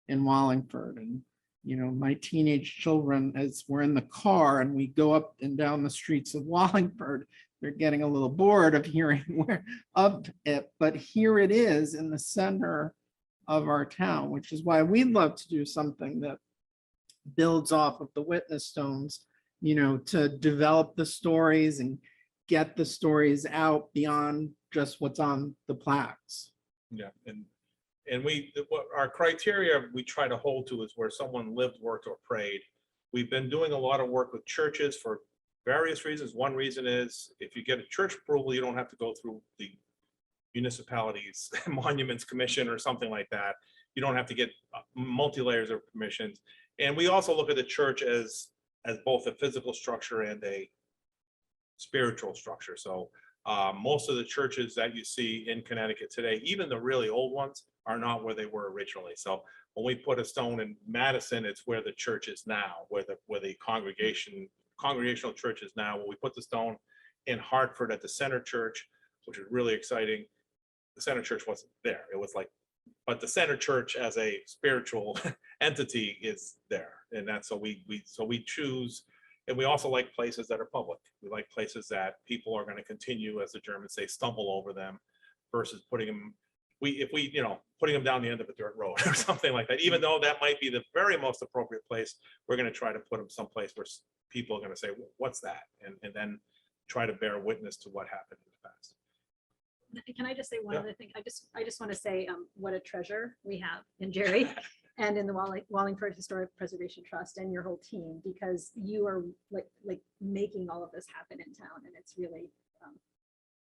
in Wallingford. And you know, my teenage children, as we're in the car and we go up and down the streets of Wallingford, they're getting a little bored of hearing where of it, but here it is in the center of our town, which is why we'd love to do something that builds off of the witness stones, you know, to develop the stories and get the stories out beyond just what's on the plaques. Yeah, and what our criteria we try to hold to is where someone lived, worked, or prayed. We've been doing a lot of work with churches for various reasons. One reason is if you get a church approval, you don't have to go through the municipalities monuments commission or something like that. You don't have to get multi-layers of permissions. And we also look at the church as both a physical structure and a spiritual structure. So most of the churches that you see in Connecticut today, even the really old ones, are not where they were originally. So when we put a stone in Madison, it's where the church is now, where the congregational church is now. When we put the stone in Hartford at the Center Church, which is really exciting, the Center Church wasn't there. It was like, but the Center Church as a spiritual entity is there, and that's so we choose. And we also like places that are public. We like places that people are going to continue, as the Germans say, stumble over them, versus putting them, putting them down the end of a dirt road or something like that. Even though that might be the very most appropriate place, we're going to try to put them someplace where people are going to say, what's that? And then try to bear witness to what happened in the past. Can I just say one Yeah. other thing? I just want to say what a treasure we have in Jerry and in the Wallingford Historic Preservation Trust and your whole team, because you are like making all of this happen in town, and it's really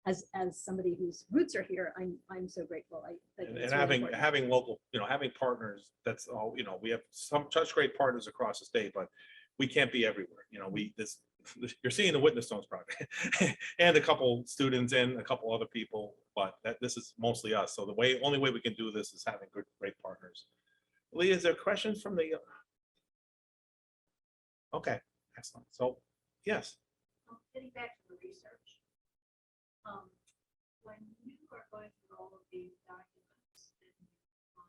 as somebody whose roots are here, I'm so grateful. I think And it's really important. having local, having partners, that's all, we have such great partners across the state, but we can't be everywhere. You're seeing the Witness Stones project and a couple students and a couple other people, but this is mostly us. So only way we can do this is having great partners. Lee, is there questions from the? Okay, excellent. So, yes. Getting back to the research. When you are going through all of these documents and you find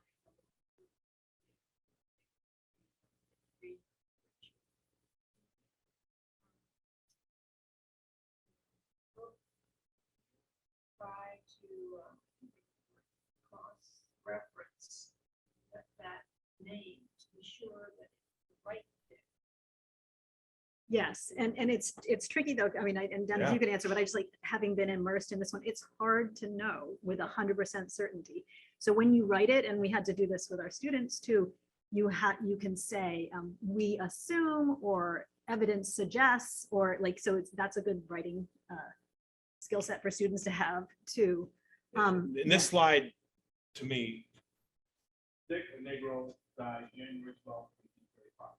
try to cross-reference that name to be sure that it's the right thing. Yes, and it's tricky though. I mean, and Dennis, Yeah. you can answer, but I just like having been immersed in this one, it's hard to know with 100% certainty. So when you write it, and we had to do this with our students too, you can say, we assume, or evidence suggests, or like, so that's a good writing skill set for students to have too. In this slide, to me, Dick and Negro died January 12th, 1835.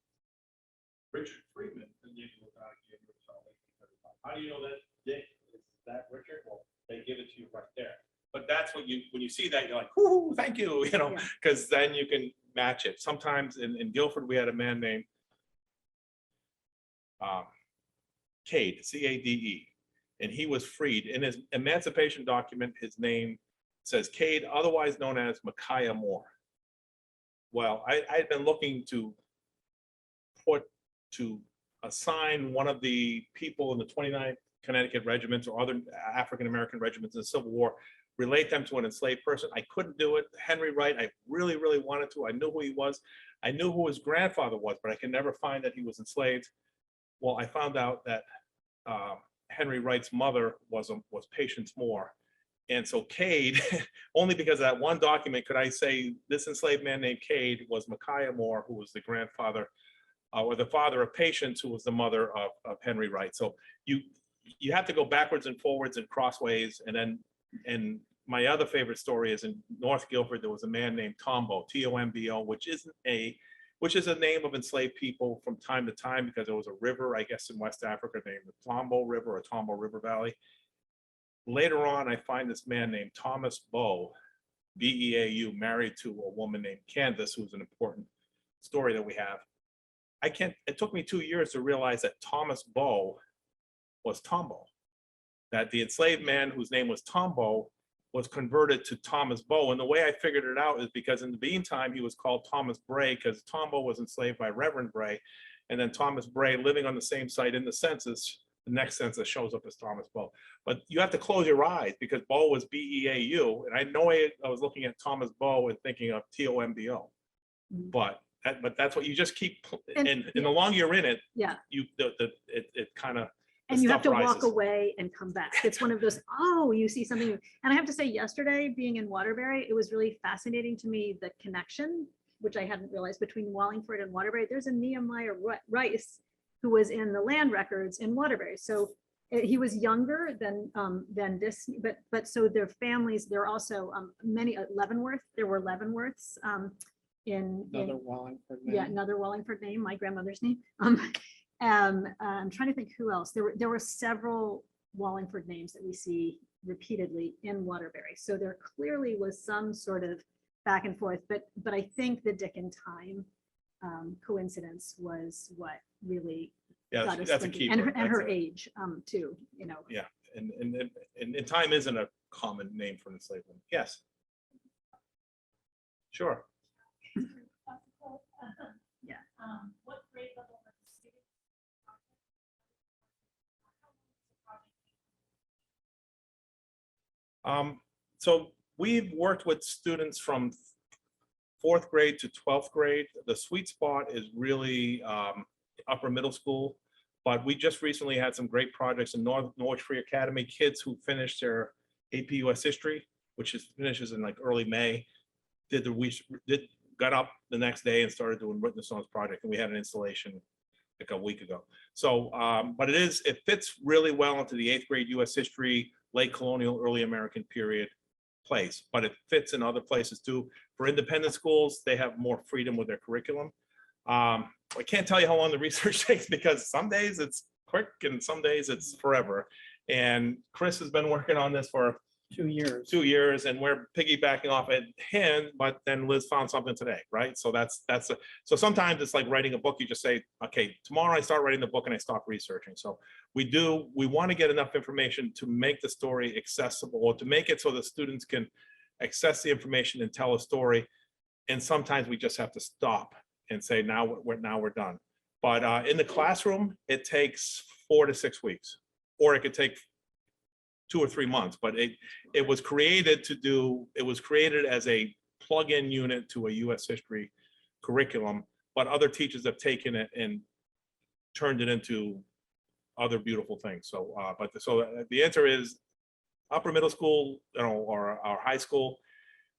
Richard Freeman, the Negro died January 12th, 1835. How do you know that Dick is that Richard? Well, they give it to you right there. But that's what when you see that, you're like, whoo, thank you, Yeah. because then you can match it. Sometimes in Guilford, we had a man named Cade, C-A-D-E, and he was freed. In his emancipation document, his name says Cade, otherwise known as Micaiah Moore. Well, I had been looking to assign one of the people in the 29th Connecticut regiments or other African-American regiments in the Civil War, relate them to an enslaved person. I couldn't do it. Henry Wright, I really, really wanted to. I knew who he was. I knew who his grandfather was, but I could never find that he was enslaved. Well, I found out that Henry Wright's mother was Patience Moore. And so Cade, only because of that one document could I say this enslaved man named Cade was Micaiah Moore, who was the grandfather or the father of Patience, who was the mother of Henry Wright. So you have to go backwards and forwards and crossways. And my other favorite story is in North Guilford, there was a man named Tombo, T-O-M-B-O, which is a name of enslaved people from time to time, because there was a river, I guess, in West Africa named the Tombo River or Tombo River Valley. Later on, I find this man named Thomas Bow, B-E-A-U, married to a woman named Candace, who's an important story that we have. It took me 2 years to realize that Thomas Bow was Tombo, that the enslaved man whose name was Tombo was converted to Thomas Bow. And the way I figured it out is because in the meantime, he was called Thomas Bray because Tombo was enslaved by Reverend Bray. And then Thomas Bray, living on the same site in the census, the next census shows up as Thomas Bow. But you have to close your eyes because Bow was B-E-A-U. And I know I was looking at Thomas Bow and thinking of T-O-M-B-O. But that's what you just keep, and the longer you're in it, Yeah. It kind of, And you have to walk away and come back. It's one of those, oh, you see something. And I have to say, yesterday, being in Waterbury, it was really fascinating to me, the connection, which I hadn't realized, between Wallingford and Waterbury. There's a Nehemiah Rice who was in the land records in Waterbury. So he was younger than this, but so their families, there are also many Leavenworth. There were Leavenworths in Another Wallingford name. yeah, another Wallingford name, my grandmother's name. I'm trying to think who else. There were several Wallingford names that we see repeatedly in Waterbury. So there clearly was some sort of back and forth, but I think the Dick and time coincidence was what really got us that's a thinking. key. And her age too, Yeah, and time isn't a common name for enslavement. Yes. Sure. Yeah. What grade level are the students? So we've worked with students from 4th grade to 12th grade. The sweet spot is really upper middle school, but we just recently had some great projects in Norwich Free Academy, kids who finished their AP US History, which finishes in like early May. Got up the next day and started doing Witness Stones project, and we had an installation like a week ago. So, but it fits really well into the 8th grade US History, late colonial, early American period place, but it fits in other places too. For independent schools, they have more freedom with their curriculum. I can't tell you how long the research takes because some days it's quick and some days it's forever. And Chris has been working on this for 2 years. 2 years, and we're piggybacking off at him, but then Liz found something today, right? So so sometimes it's like writing a book. You just say, okay, tomorrow I start writing the book and I stop researching. So we want to get enough information to make the story accessible, or to make it so the students can access the information and tell a story. And sometimes we just have to stop and say, now we're done. But in the classroom, it takes 4 to 6 weeks, or it could take 2 or 3 months, but it was created as a plug-in unit to a US history curriculum, but other teachers have taken it and turned it into other beautiful things. So, so the answer is upper middle school, or our high school,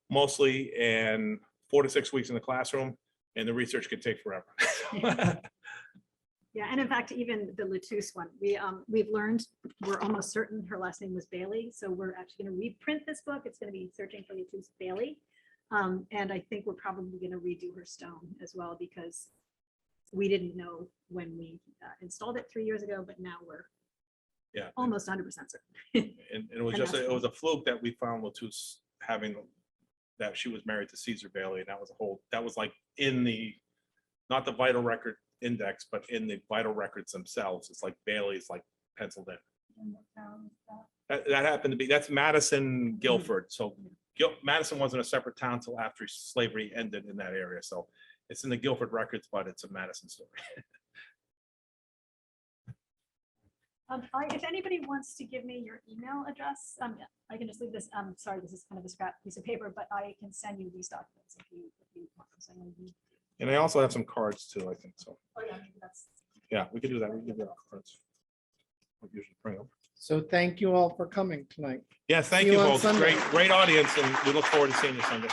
mostly, and 4 to 6 weeks in the classroom, and the research could take forever. Yeah, and in fact, even the Lettuce one, we've learned, we're almost certain her last name was Bailey. So we're actually going to reprint this book. It's going to be Searching for Lettuce Bailey. And I think we're probably going to redo her stone as well, because we didn't know when we installed it 3 years ago, but now we're almost 100% certain. And it was it was a fluke that we found Lettuce having, that she was married to Caesar Bailey, and that was like in the, not the vital record index, but in the vital records themselves. It's like Bailey's like penciled in. That happened to be, that's Madison, Guilford. So Madison wasn't a separate town until after slavery ended in that area. So it's in the Guilford records, but it's a Madison story. If anybody wants to give me your email address, I can just leave this. Sorry, this is kind of a scrap piece of paper, but I can send you these documents if you want them. So I know you. And I also have some cards too, I think. So Oh yeah, maybe that's. yeah, we can do that. We can give you our cards. We usually bring them. So thank you all for coming tonight. Yeah, thank See you you on folks. Sunday. Great audience, and we look forward to seeing you Sunday.